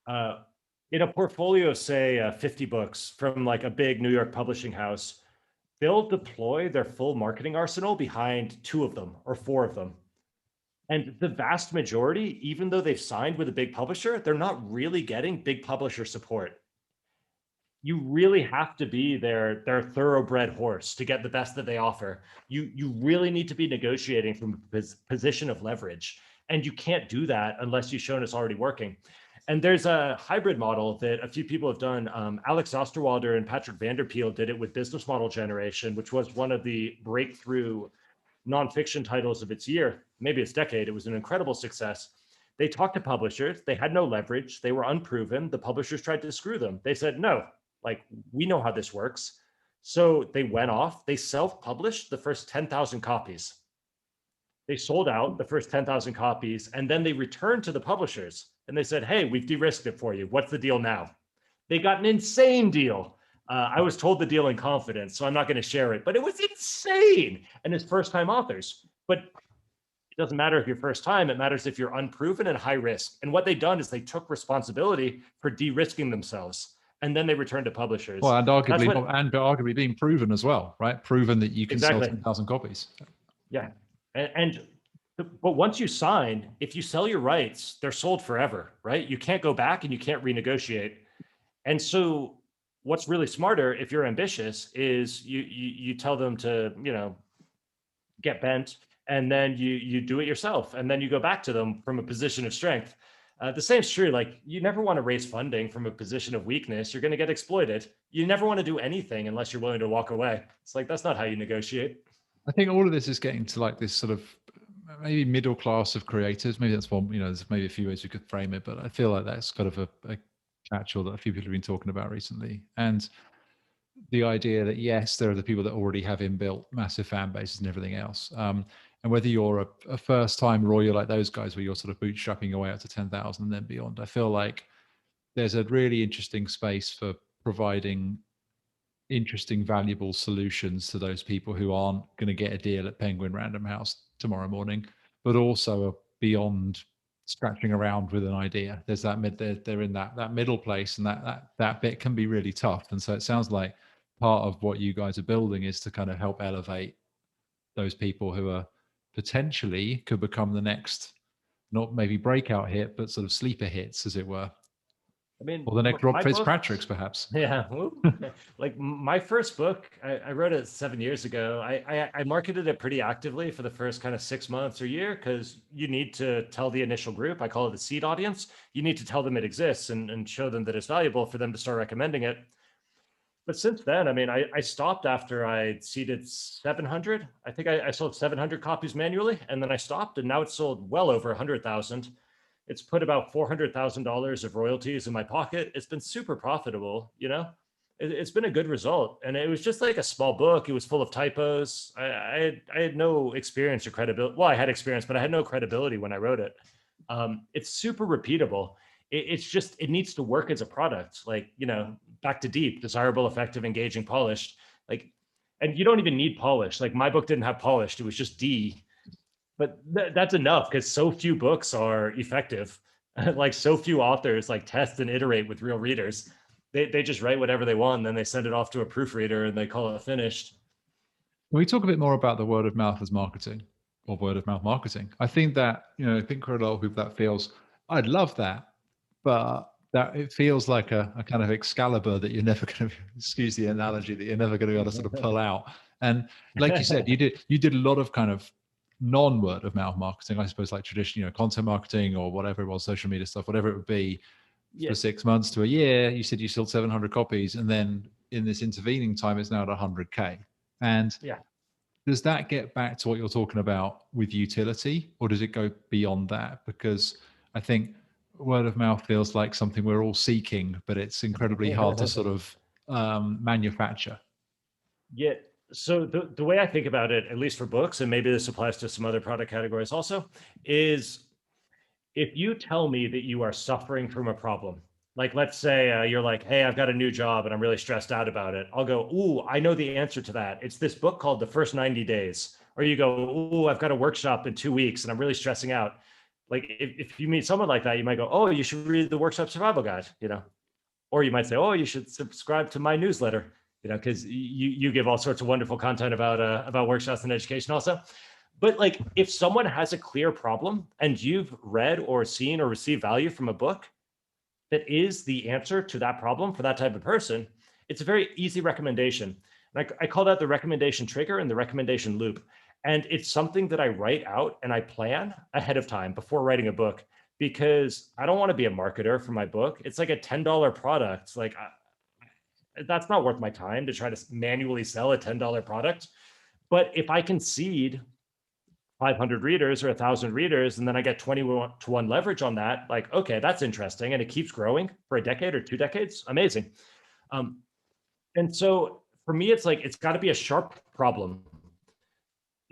in a portfolio of, say, 50 books from like a big New York publishing house, they'll deploy their full marketing arsenal behind 2 of them or 4 of them. And the vast majority, even though they've signed with a big publisher, they're not really getting big publisher support. You really have to be their thoroughbred horse to get the best that they offer. You really need to be negotiating from a position of leverage. And you can't do that unless you've shown it's already working. And there's a hybrid model that a few people have done. Alex Osterwalder and Patrick Vanderpeel did it with Business Model Generation, which was one of the breakthrough nonfiction titles of its year, maybe its decade. It was an incredible success. They talked to publishers. They had no leverage. They were unproven. The publishers tried to screw them. They said, no, like, we know how this works. So they went off, they self-published the first 10,000 copies. They sold out the first 10,000 copies, and then they returned to the publishers and they said, hey, we've de-risked it for you. What's the deal now? They got an insane deal. I was told the deal in confidence, so I'm not going to share it, but it was insane. And it's first-time authors. But it doesn't matter if you're first time, it matters if you're unproven and high risk. And what they've done is they took responsibility for de-risking themselves, and then they returned to publishers. Well, and arguably being proven as well, right? Proven that you can sell Exactly. 10,000 copies. Yeah. But once you sign, if you sell your rights, they're sold forever, right? You can't go back and you can't renegotiate. And so what's really smarter, if you're ambitious, is you tell them to, get bent, and then you do it yourself, and then you go back to them from a position of strength. The same's true. Like, you never want to raise funding from a position of weakness. You're going to get exploited. You never want to do anything unless you're willing to walk away. It's like, that's not how you negotiate. I think all of this is getting to like this sort of maybe middle class of creators. Maybe that's one, there's maybe a few ways we could frame it, but I feel like that's kind of a catch-all that a few people have been talking about recently. And the idea that, yes, there are the people that already have inbuilt massive fan bases and everything else. And whether you're a first time or you're like those guys where you're sort of bootstrapping your way up to 10,000 and then beyond, I feel like there's a really interesting space for providing interesting, valuable solutions to those people who aren't going to get a deal at Penguin Random House tomorrow morning, but also are beyond scratching around with an idea. There's that they're in that middle place, and that bit can be really tough. And so it sounds like part of what you guys are building is to kind of help elevate those people who are potentially could become the next, not maybe breakout hit, but sort of sleeper hits, as it were. I mean, or the next Rob Fitzpatrick's, perhaps. Yeah. Like my first book, I wrote it 7 years ago. I marketed it pretty actively for the first kind of 6 months or year, because you need to tell the initial group, I call it the seed audience. You need to tell them it exists and show them that it's valuable for them to start recommending it. But since then, I mean, I stopped after I seeded 700. I think I sold 700 copies manually, and then I stopped, and now it's sold well over 100,000. It's put about $400,000 of royalties in my pocket. It's been super profitable, It's been a good result. And it was just like a small book. It was full of typos. I had no experience or credibility. Well, I had experience, but I had no credibility when I wrote it. It's super repeatable. It's just, it needs to work as a product. Like, back to deep, desirable, effective, engaging, polished. Like, and you don't even need polish. Like, my book didn't have polished. It was just D. But that's enough, because so few books are effective. Like, so few authors like test and iterate with real readers. They just write whatever they want, and then they send it off to a proofreader and they call it finished. Can we talk a bit more about the word of mouth as marketing, or word of mouth marketing? I think that, I think for a lot of people that feels, I'd love that, but that it feels like a kind of Excalibur that you're never going to, excuse the analogy, that you're never going to be able to sort of pull out. And like you said, you did a lot of kind of non-word of mouth marketing, I suppose, like traditional, content marketing or whatever it was, social media stuff, whatever it would be, for 6 months to a year. You said you sold 700 copies, and then in this intervening time, it's now at 100K. And does that get back to what you're talking about with utility, or does it go beyond that? Because I think word of mouth feels like something we're all seeking, but it's incredibly hard to sort of manufacture. Yeah. So the way I think about it, at least for books, and maybe this applies to some other product categories also, is if you tell me that you are suffering from a problem, like let's say you're like, hey, I've got a new job and I'm really stressed out about it. I'll go, ooh, I know the answer to that. It's this book called The First 90 Days. Or you go, ooh, I've got a workshop in 2 weeks and I'm really stressing out. Like, if you meet someone like that, you might go, oh, you should read the Workshop Survival Guide, or you might say, oh, you should subscribe to my newsletter, because you give all sorts of wonderful content about workshops and education also. But like, if someone has a clear problem and you've read or seen or received value from a book that is the answer to that problem for that type of person, it's a very easy recommendation. And I call that the recommendation trigger and the recommendation loop. And it's something that I write out and I plan ahead of time before writing a book, because I don't want to be a marketer for my book. It's like a $10 product. Like, that's not worth my time to try to manually sell a $10 product. But if I can seed 500 readers or 1,000 readers, and then I get 20-to-1 leverage on that, like, okay, that's interesting. And it keeps growing for a decade or 2 decades. Amazing. And so for me, it's like it's got to be a sharp problem.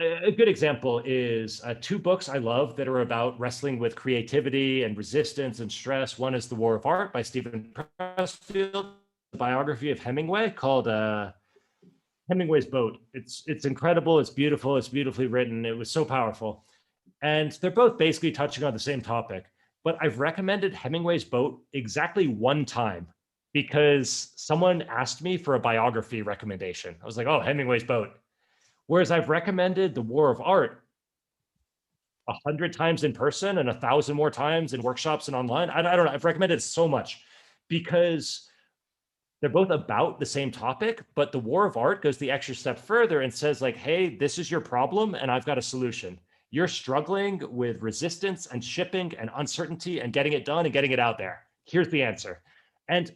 A good example is two books I love that are about wrestling with creativity and resistance and stress. One is The War of Art by Stephen Pressfield, a biography of Hemingway called Hemingway's Boat. It's incredible. It's beautiful. It's beautifully written. It was so powerful. And they're both basically touching on the same topic. But I've recommended Hemingway's Boat exactly one time because someone asked me for a biography recommendation. I was like, oh, Hemingway's Boat. Whereas I've recommended The War of Art 100 times in person and 1,000 more times in workshops and online. I don't know. I've recommended it so much because they're both about the same topic, but The War of Art goes the extra step further and says like, hey, this is your problem and I've got a solution. You're struggling with resistance and shipping and uncertainty and getting it done and getting it out there. Here's the answer. And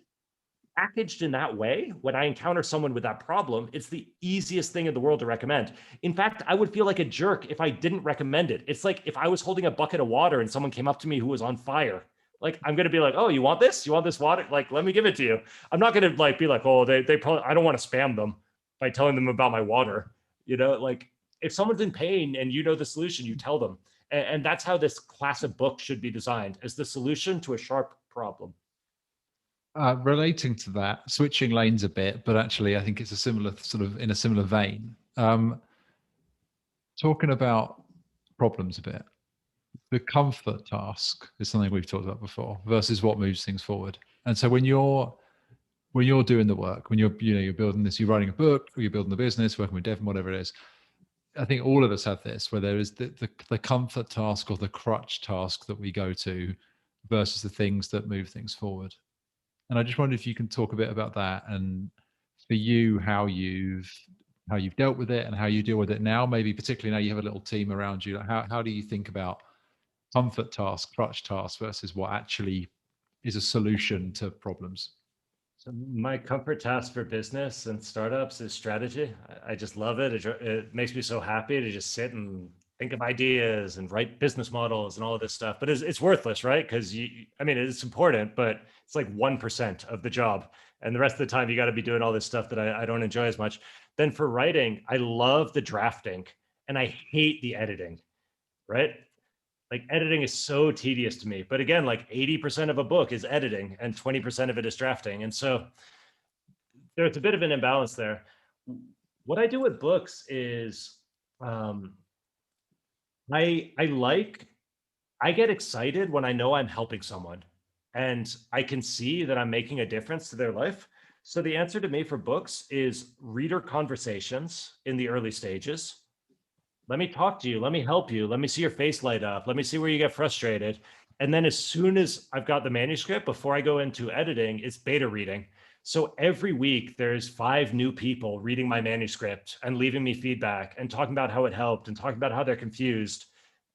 packaged in that way, when I encounter someone with that problem, it's the easiest thing in the world to recommend. In fact, I would feel like a jerk if I didn't recommend it. It's like if I was holding a bucket of water and someone came up to me who was on fire. Like, I'm going to be like, oh, you want this? You want this water? Like, let me give it to you. I'm not going to like be like, oh, they probably, I don't want to spam them by telling them about my water. You know, like if someone's in pain and you know the solution, you tell them. And that's how this class of book should be designed, as the solution to a sharp problem. Relating to that, switching lanes a bit, but actually I think it's a similar sort of in a similar vein. Talking about problems a bit, the comfort task is something we've talked about before versus what moves things forward. And so when you're doing the work, when you're building this, you're writing a book or you're building a business, working with Devon, whatever it is, I think all of us have this where there is the comfort task or the crutch task that we go to versus the things that move things forward. And I just wonder if you can talk a bit about that and for you, how you've dealt with it and how you deal with it now, maybe particularly now you have a little team around you. Like how do you think about comfort task, crutch task versus what actually is a solution to problems? So my comfort task for business and startups is strategy. I just love it. It makes me so happy to just sit and think of ideas and write business models and all of this stuff. But it's worthless, right? Because I mean, it's important, but it's like 1% of the job. And the rest of the time, you got to be doing all this stuff that I don't enjoy as much. Then for writing, I love the drafting and I hate the editing, right? Like editing is so tedious to me. But again, like 80% of a book is editing and 20% of it is drafting. And so there's a bit of an imbalance there. What I do with books is I get excited when I know I'm helping someone and I can see that I'm making a difference to their life. So the answer to me for books is reader conversations in the early stages. Let me talk to you. Let me help you. Let me see your face light up. Let me see where you get frustrated. And then as soon as I've got the manuscript, before I go into editing, it's beta reading. So every week there's 5 new people reading my manuscript and leaving me feedback and talking about how it helped and talking about how they're confused.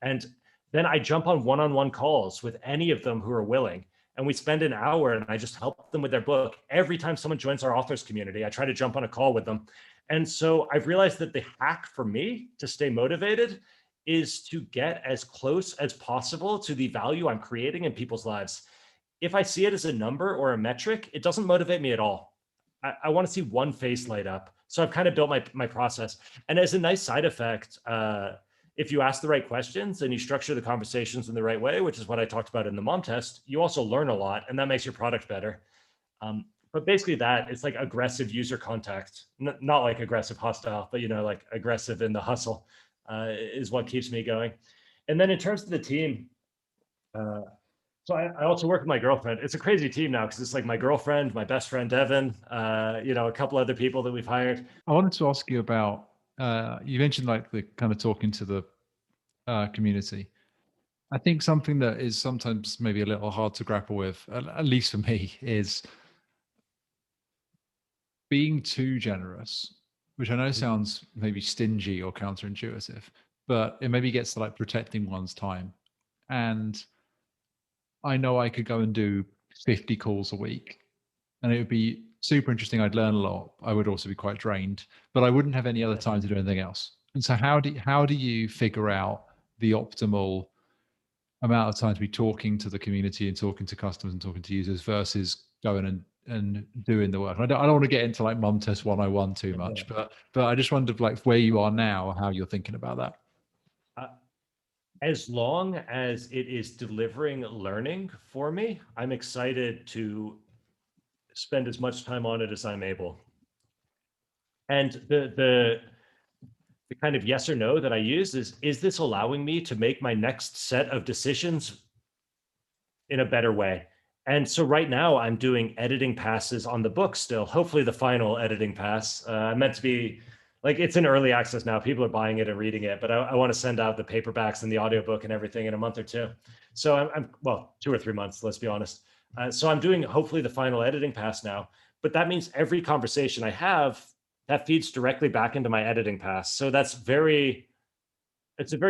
And then I jump on one-on-one calls with any of them who are willing. And we spend an hour and I just help them with their book. Every time someone joins our authors community, I try to jump on a call with them. And so I've realized that the hack for me to stay motivated is to get as close as possible to the value I'm creating in people's lives. If I see it as a number or a metric, it doesn't motivate me at all. I want to see one face light up. So I've kind of built my process. And as a nice side effect, if you ask the right questions and you structure the conversations in the right way, which is what I talked about in the mom test, you also learn a lot and that makes your product better. But basically that it's like aggressive user contact, not like aggressive hostile, but like aggressive in the hustle is what keeps me going. And then in terms of the team, so I also work with my girlfriend. It's a crazy team now because it's like my girlfriend, my best friend Devin, a couple other people that we've hired. I wanted to ask you about, you mentioned like the kind of talking to the community. I think something that is sometimes maybe a little hard to grapple with, at least for me, is being too generous, which I know sounds maybe stingy or counterintuitive, but it maybe gets to like protecting one's time. And I know I could go and do 50 calls a week and it would be super interesting. I'd learn a lot. I would also be quite drained, but I wouldn't have any other time to do anything else. And so how do you figure out the optimal amount of time to be talking to the community and talking to customers and talking to users versus going and doing the work? I don't want to get into like Mom Test 101 too much, but I just wondered like where you are now, how you're thinking about that. As long as it is delivering learning for me, I'm excited to spend as much time on it as I'm able. And the kind of yes or no that I use is this allowing me to make my next set of decisions in a better way? And so right now I'm doing editing passes on the book still, hopefully the final editing pass. I'm meant to be like, it's in early access now. People are buying it and reading it, but I want to send out the paperbacks and the audiobook and everything in a month or two. So I'm well, 2 or 3 months, let's be honest. So I'm doing hopefully the final editing pass now, but that means every conversation I have that feeds directly back into my editing pass. So it's a very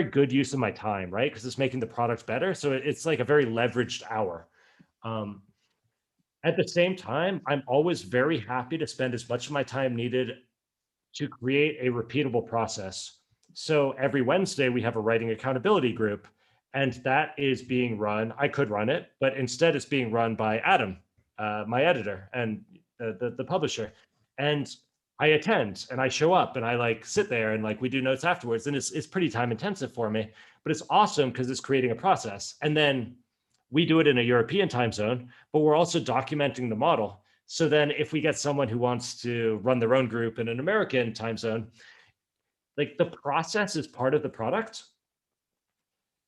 good use of my time, right? Because it's making the product better. So it's like a very leveraged hour. At the same time, I'm always very happy to spend as much of my time needed to create a repeatable process. So every Wednesday, we have a writing accountability group, and that is being run. I could run it, but instead it's being run by Adam, my editor and the publisher. And I attend and I show up and I like sit there and like we do notes afterwards. And it's pretty time intensive for me, but it's awesome because it's creating a process. And then we do it in a European time zone, but we're also documenting the model. So then if we get someone who wants to run their own group in an American time zone, like the process is part of the product.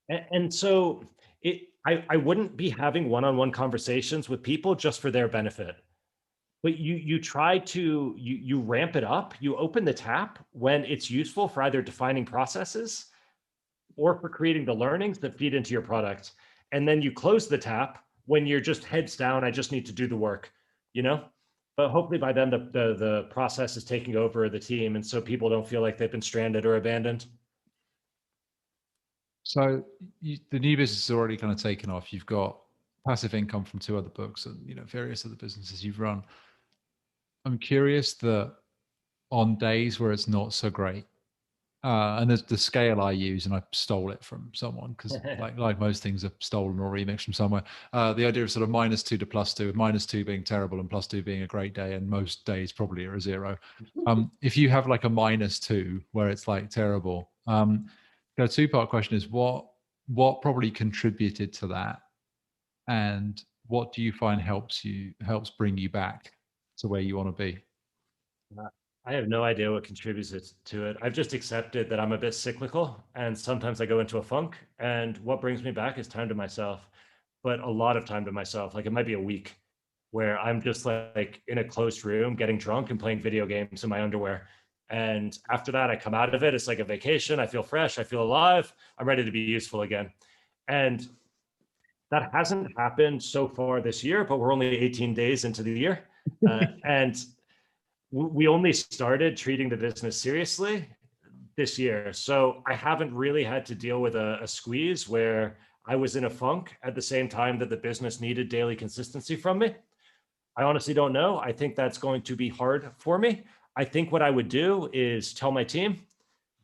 And so I wouldn't be having one-on-one conversations with people just for their benefit. But you try to you ramp it up, you open the tap when it's useful for either defining processes or for creating the learnings that feed into your product. And then you close the tap when you're just heads down, I just need to do the work, you know? But hopefully by then the process is taking over the team, and so people don't feel like they've been stranded or abandoned. So the new business is already kind of taken off. You've got passive income from 2 other books and various other businesses you've run. I'm curious that on days where it's not so great, and there's the scale I use, and I stole it from someone because, like most things are stolen or remixed from somewhere. The idea of sort of -2 to +2, with -2 being terrible and +2 being a great day, and most days probably are a 0. If you have like a -2 where it's like terrible, the 2-part question is what probably contributed to that, and what do you find helps bring you back to where you want to be? I have no idea what contributes to it. I've just accepted that I'm a bit cyclical and sometimes I go into a funk, and what brings me back is time to myself, but a lot of time to myself. Like it might be a week where I'm just like in a closed room getting drunk and playing video games in my underwear. And after that, I come out of it. It's like a vacation. I feel fresh. I feel alive. I'm ready to be useful again. And that hasn't happened so far this year, but we're only 18 days into the year. And we only started treating the business seriously this year. So I haven't really had to deal with a squeeze where I was in a funk at the same time that the business needed daily consistency from me. I honestly don't know. I think that's going to be hard for me. I think what I would do is tell my team,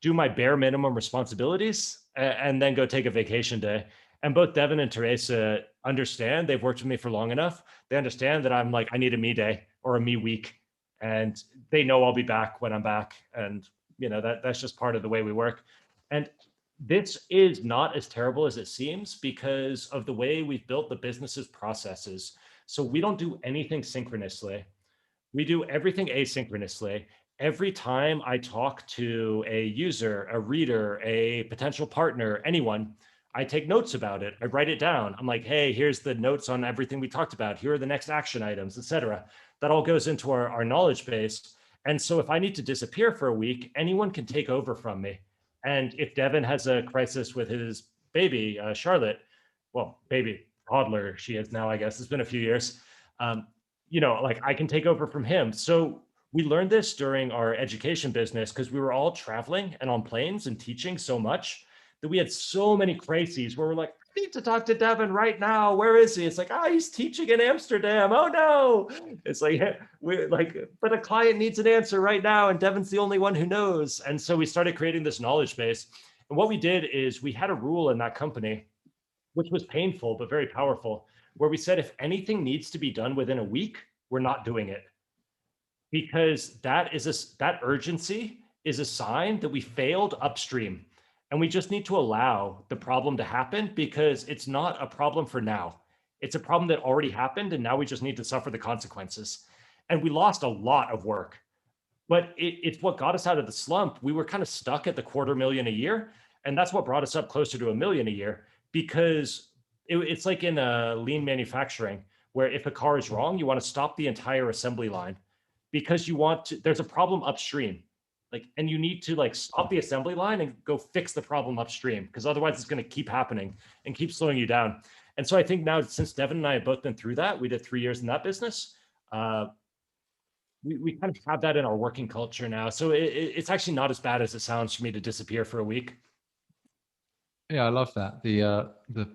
do my bare minimum responsibilities, and then go take a vacation day. And both Devin and Teresa understand. They've worked with me for long enough. They understand that I'm like, I need a me day or a me week. And they know I'll be back when I'm back. And that's just part of the way we work. And this is not as terrible as it seems because of the way we've built the business's processes. So we don't do anything synchronously. We do everything asynchronously. Every time I talk to a user, a reader, a potential partner, anyone, I take notes about it. I write it down. I'm like, hey, here's the notes on everything we talked about. Here are the next action items, etc. That all goes into our knowledge base. And so if I need to disappear for a week, anyone can take over from me. And if Devin has a crisis with his baby, Charlotte, well, baby, toddler, she is now, I guess. It's been a few years. Like I can take over from him. So we learned this during our education business because we were all traveling and on planes and teaching so much that we had so many crises where we're like, I need to talk to Devin right now. Where is he? It's like, he's teaching in Amsterdam. Oh no. It's like, we're like, but a client needs an answer right now. And Devin's the only one who knows. And so we started creating this knowledge base. And what we did is we had a rule in that company, which was painful, but very powerful, where we said, if anything needs to be done within a week, we're not doing it, because that urgency is a sign that we failed upstream, and we just need to allow the problem to happen, because it's not a problem for now. It's a problem that already happened, and now we just need to suffer the consequences. And we lost a lot of work, but it's what got us out of the slump. We were kind of stuck at the 250,000 a year, and that's what brought us up closer to 1 million a year, because it's like in a lean manufacturing, where if a car is wrong, you want to stop the entire assembly line, because you want to, there's a problem upstream, like, and you need to like stop the assembly line and go fix the problem upstream, because otherwise it's going to keep happening and keep slowing you down. And so I think now, since Devin and I have both been through that, we did 3 years in that business. We kind of have that in our working culture now. So it's actually not as bad as it sounds for me to disappear for a week. Yeah, I love that. The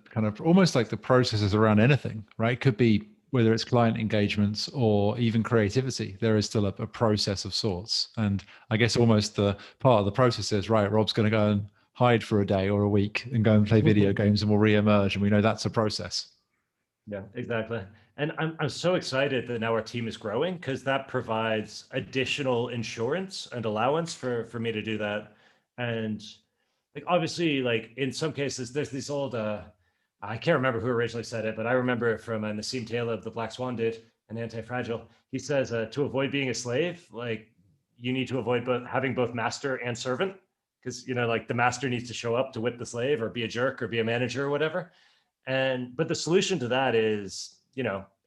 kind of almost like the processes around anything, right? Could be whether it's client engagements or even creativity. There is still a process of sorts, and I guess almost the part of the process is, right, Rob's going to go and hide for a day or a week and go and play video games, and we'll re-emerge, and we know that's a process. Yeah, exactly. And I'm so excited that now our team is growing, because that provides additional insurance and allowance for me to do that. And like, obviously, like in some cases, there's these old I can't remember who originally said it, but I remember it from Nassim Taleb, the Black Swan dude, and Anti-Fragile. He says, to avoid being a slave, like, you need to avoid having both master and servant, because like the master needs to show up to whip the slave or be a jerk or be a manager or whatever. And but the solution to that is,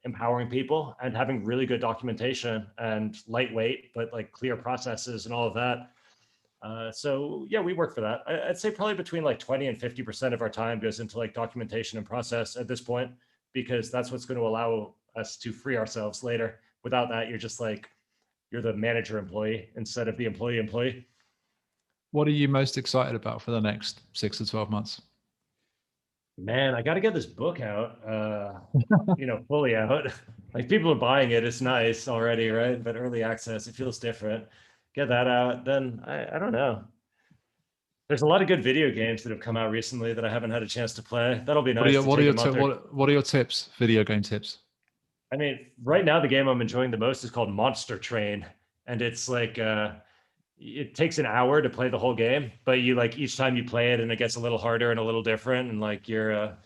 empowering people and having really good documentation and lightweight but like clear processes and all of that. So yeah, we work for that. I'd say probably between like 20 and 50% of our time goes into like documentation and process at this point, because that's what's going to allow us to free ourselves later. Without that, you're the manager employee instead of the employee. What are you most excited about for the next 6 to 12 months? Man, I got to get this book out, fully out. Like, people are buying it. It's nice already, right? But early access, it feels different. Get that out. Then I don't know. There's a lot of good video games that have come out recently that I haven't had a chance to play. That'll be What are nice your to what are take a your month or. what are your tips? Video game tips. I mean, right now the game I'm enjoying the most is called Monster Train, and it's like it takes an hour to play the whole game, but you like each time you play it and it gets a little harder and a little different, and like you're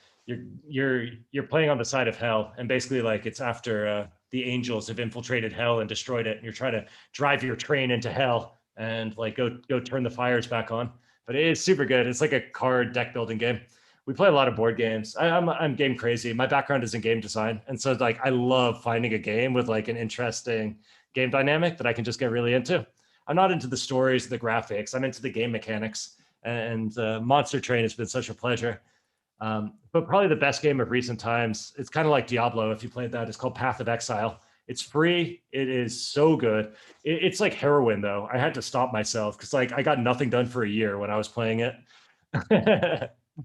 playing on the side of hell, and basically like it's after the angels have infiltrated hell and destroyed it, and you're trying to drive your train into hell and like go turn the fires back on. But it is super good. It's like a card deck building game. We play a lot of board games. I'm game crazy. My background is in game design, and so like I love finding a game with like an interesting game dynamic that I can just get really into. I'm not into the stories, the graphics. I'm into the game mechanics. And Monster Train has been such a pleasure. But probably the best game of recent times, it's kind of like Diablo, if you played that. It's called Path of Exile. It's free. It is so good. It's like heroin, though. I had to stop myself because like I got nothing done for a year when I was playing it.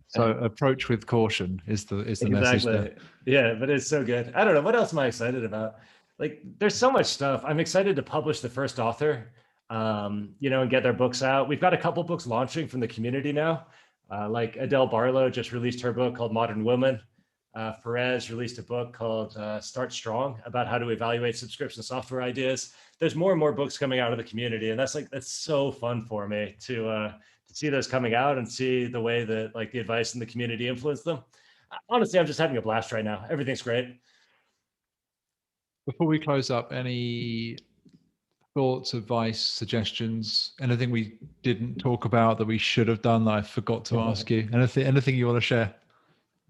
So approach with caution is the message there. Exactly. Yeah, but it's so good. I don't know. What else am I excited about? Like, there's so much stuff. I'm excited to publish the first author, and get their books out. We've got a couple books launching from the community now. Like Adele Barlow just released her book called Modern Woman. Perez released a book called Start Strong, about how to evaluate subscription software ideas. There's more and more books coming out of the community, and that's so fun for me to see those coming out and see the way that like the advice in the community influenced them. Honestly, I'm just having a blast right now. Everything's great. Before we close up, any thoughts, advice, suggestions, anything we didn't talk about that we should have done that I forgot to ask you? Anything you want to share?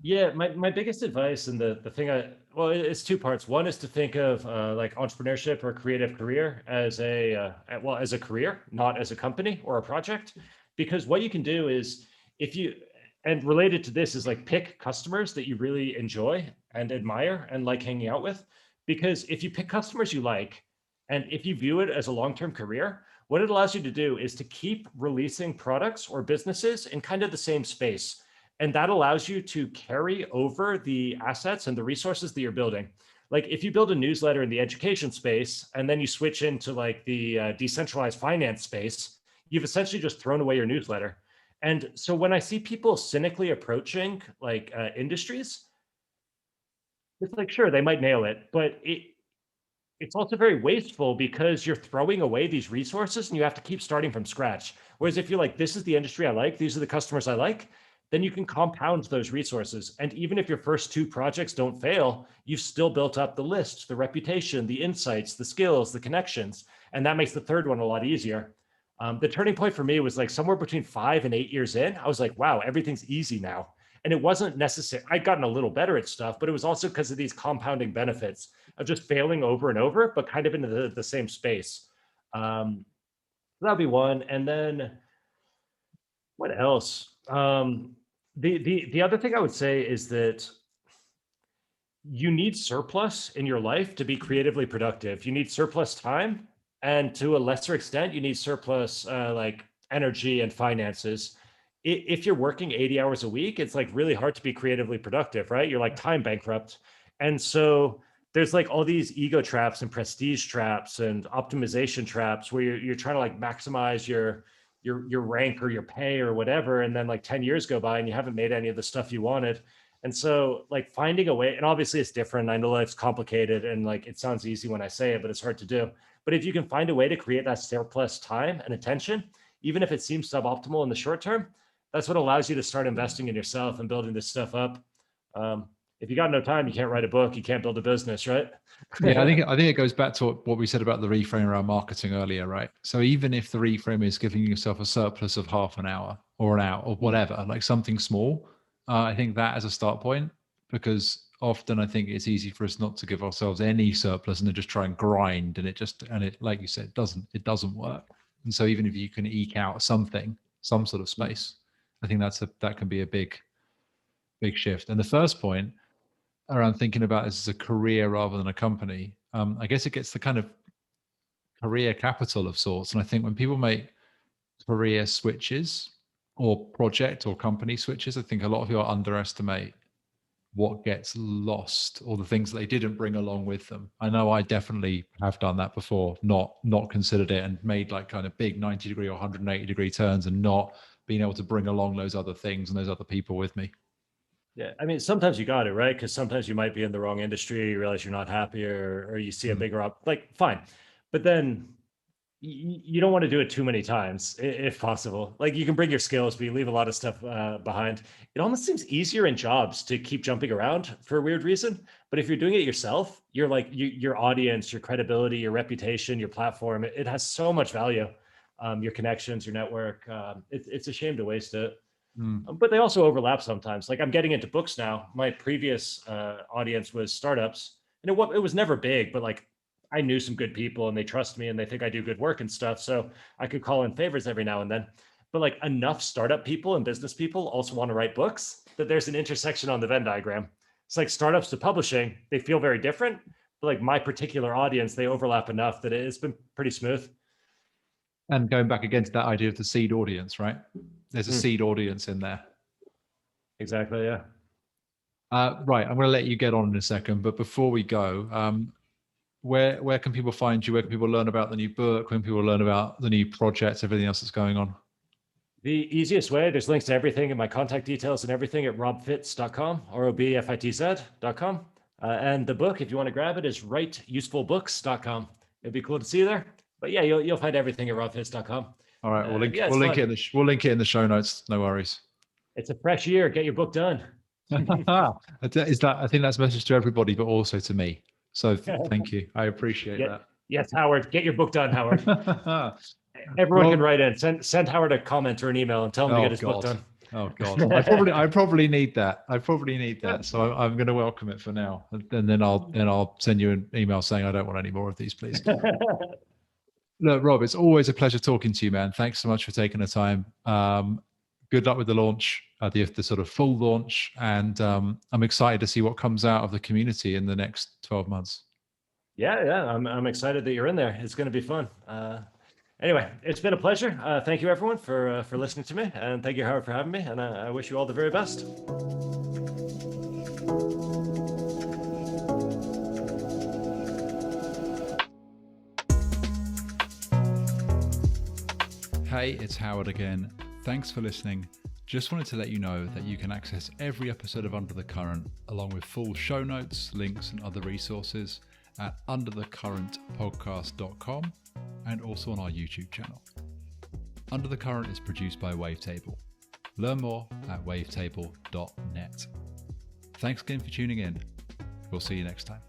Yeah, my biggest advice, and the thing it's two parts. One is to think of like entrepreneurship or creative career as as a career, not as a company or a project, because what you can do is, if you and related to this is like pick customers that you really enjoy and admire and like hanging out with, because if you pick customers you like, and if you view it as a long-term career, what it allows you to do is to keep releasing products or businesses in kind of the same space, and that allows you to carry over the assets and the resources that you're building. Like, if you build a newsletter in the education space and then you switch into like the decentralized finance space, you've essentially just thrown away your newsletter. And so when I see people cynically approaching like industries, it's like, sure, they might nail it, but it's also very wasteful because you're throwing away these resources and you have to keep starting from scratch. Whereas if you're like, this is the industry I like, these are the customers I like, then you can compound those resources. And even if your first two projects don't fail, you've still built up the list, the reputation, the insights, the skills, the connections. And that makes the third one a lot easier. The turning point for me was like somewhere between 5 and 8 years in. I was like, wow, everything's easy now. And it wasn't necessary. I'd gotten a little better at stuff, but it was also because of these compounding benefits of just failing over and over, but kind of into the same space. Um, that'd be one. And then what else? The other thing I would say is that you need surplus in your life to be creatively productive. You need surplus time, and to a lesser extent, you need surplus like energy and finances. If you're working 80 hours a week, it's like really hard to be creatively productive, right? You're like time bankrupt. And so there's like all these ego traps and prestige traps and optimization traps where you're trying to like maximize your rank or your pay or whatever. And then like 10 years go by and you haven't made any of the stuff you wanted. And so like finding a way, and obviously it's different. I know life's complicated and like it sounds easy when I say it, but it's hard to do. But if you can find a way to create that surplus time and attention, even if it seems suboptimal in the short term, that's what allows you to start investing in yourself and building this stuff up. If you got no time, you can't write a book, you can't build a business, right? Yeah, I think it goes back to what we said about the reframe around marketing earlier, right? So even if the reframe is giving yourself a surplus of half an hour or an hour or whatever, like something small, I think that as a start point, because often I think it's easy for us not to give ourselves any surplus and then just try and grind, and it like you said, it doesn't work. And so even if you can eke out something, some sort of space, I think that can be a big shift. And the first point around thinking about this as a career rather than a company, I guess it gets the kind of career capital of sorts. And I think when people make career switches or project or company switches, I think a lot of people underestimate what gets lost or the things that they didn't bring along with them. I know I definitely have done that before, not considered it and made like kind of big 90-degree or 180-degree turns and not being able to bring along those other things and those other people with me. Yeah, I mean, sometimes you got it, right? Because sometimes you might be in the wrong industry, you realize you're not happy, or you see a Mm. bigger like fine. But then you don't want to do it too many times if possible. Like you can bring your skills, but you leave a lot of stuff behind. It almost seems easier in jobs to keep jumping around for a weird reason. But if you're doing it yourself, you're like your audience, your credibility, your reputation, your platform, it has so much value. Your connections, your network. It's a shame to waste it. Mm. But they also overlap sometimes. Like I'm getting into books now. My previous audience was startups, and it was never big, but like I knew some good people and they trust me and they think I do good work and stuff. So I could call in favors every now and then. But like enough startup people and business people also want to write books that there's an intersection on the Venn diagram. It's like startups to publishing, they feel very different. But like my particular audience, they overlap enough that it's been pretty smooth. And going back again to that idea of the seed audience, right? There's a seed audience in there. Exactly. Yeah. Right. I'm going to let you get on in a second, but before we go, where can people find you? Where can people learn about the new book? When people learn about the new projects, everything else that's going on? The easiest way, there's links to everything and my contact details and everything at robfitz.com, robfitz.com. And the book, if you want to grab it, is writeusefulbooks.com. It'd be cool to see you there. But yeah, you'll find everything at robfitz.com. All right, we'll link, yeah, we'll link it in the we'll link it in the show notes. No worries. It's a fresh year. Get your book done. Is that? I think that's a message to everybody, but also to me. So thank you. I appreciate that. Yes, Howard, get your book done, Howard. Everyone can write in. Send Howard a comment or an email and tell him to get his book done. Oh God, I probably need that. I probably need that. So I'm going to welcome it for now, and then I'll send you an email saying I don't want any more of these, please. Look, Rob, it's always a pleasure talking to you, man. Thanks so much for taking the time. Good luck with the launch, the sort of full launch, and I'm excited to see what comes out of the community in the next 12 months. Yeah, I'm excited that you're in there. It's going to be fun. Anyway, it's been a pleasure. Thank you, everyone, for listening to me, and thank you, Howard, for having me. And I wish you all the very best. Hey, it's Howard again. Thanks for listening. Just wanted to let you know that you can access every episode of Under the Current, along with full show notes, links, and other resources at underthecurrentpodcast.com and also on our YouTube channel. Under the Current is produced by Wavetable. Learn more at wavetable.net. Thanks again for tuning in. We'll see you next time.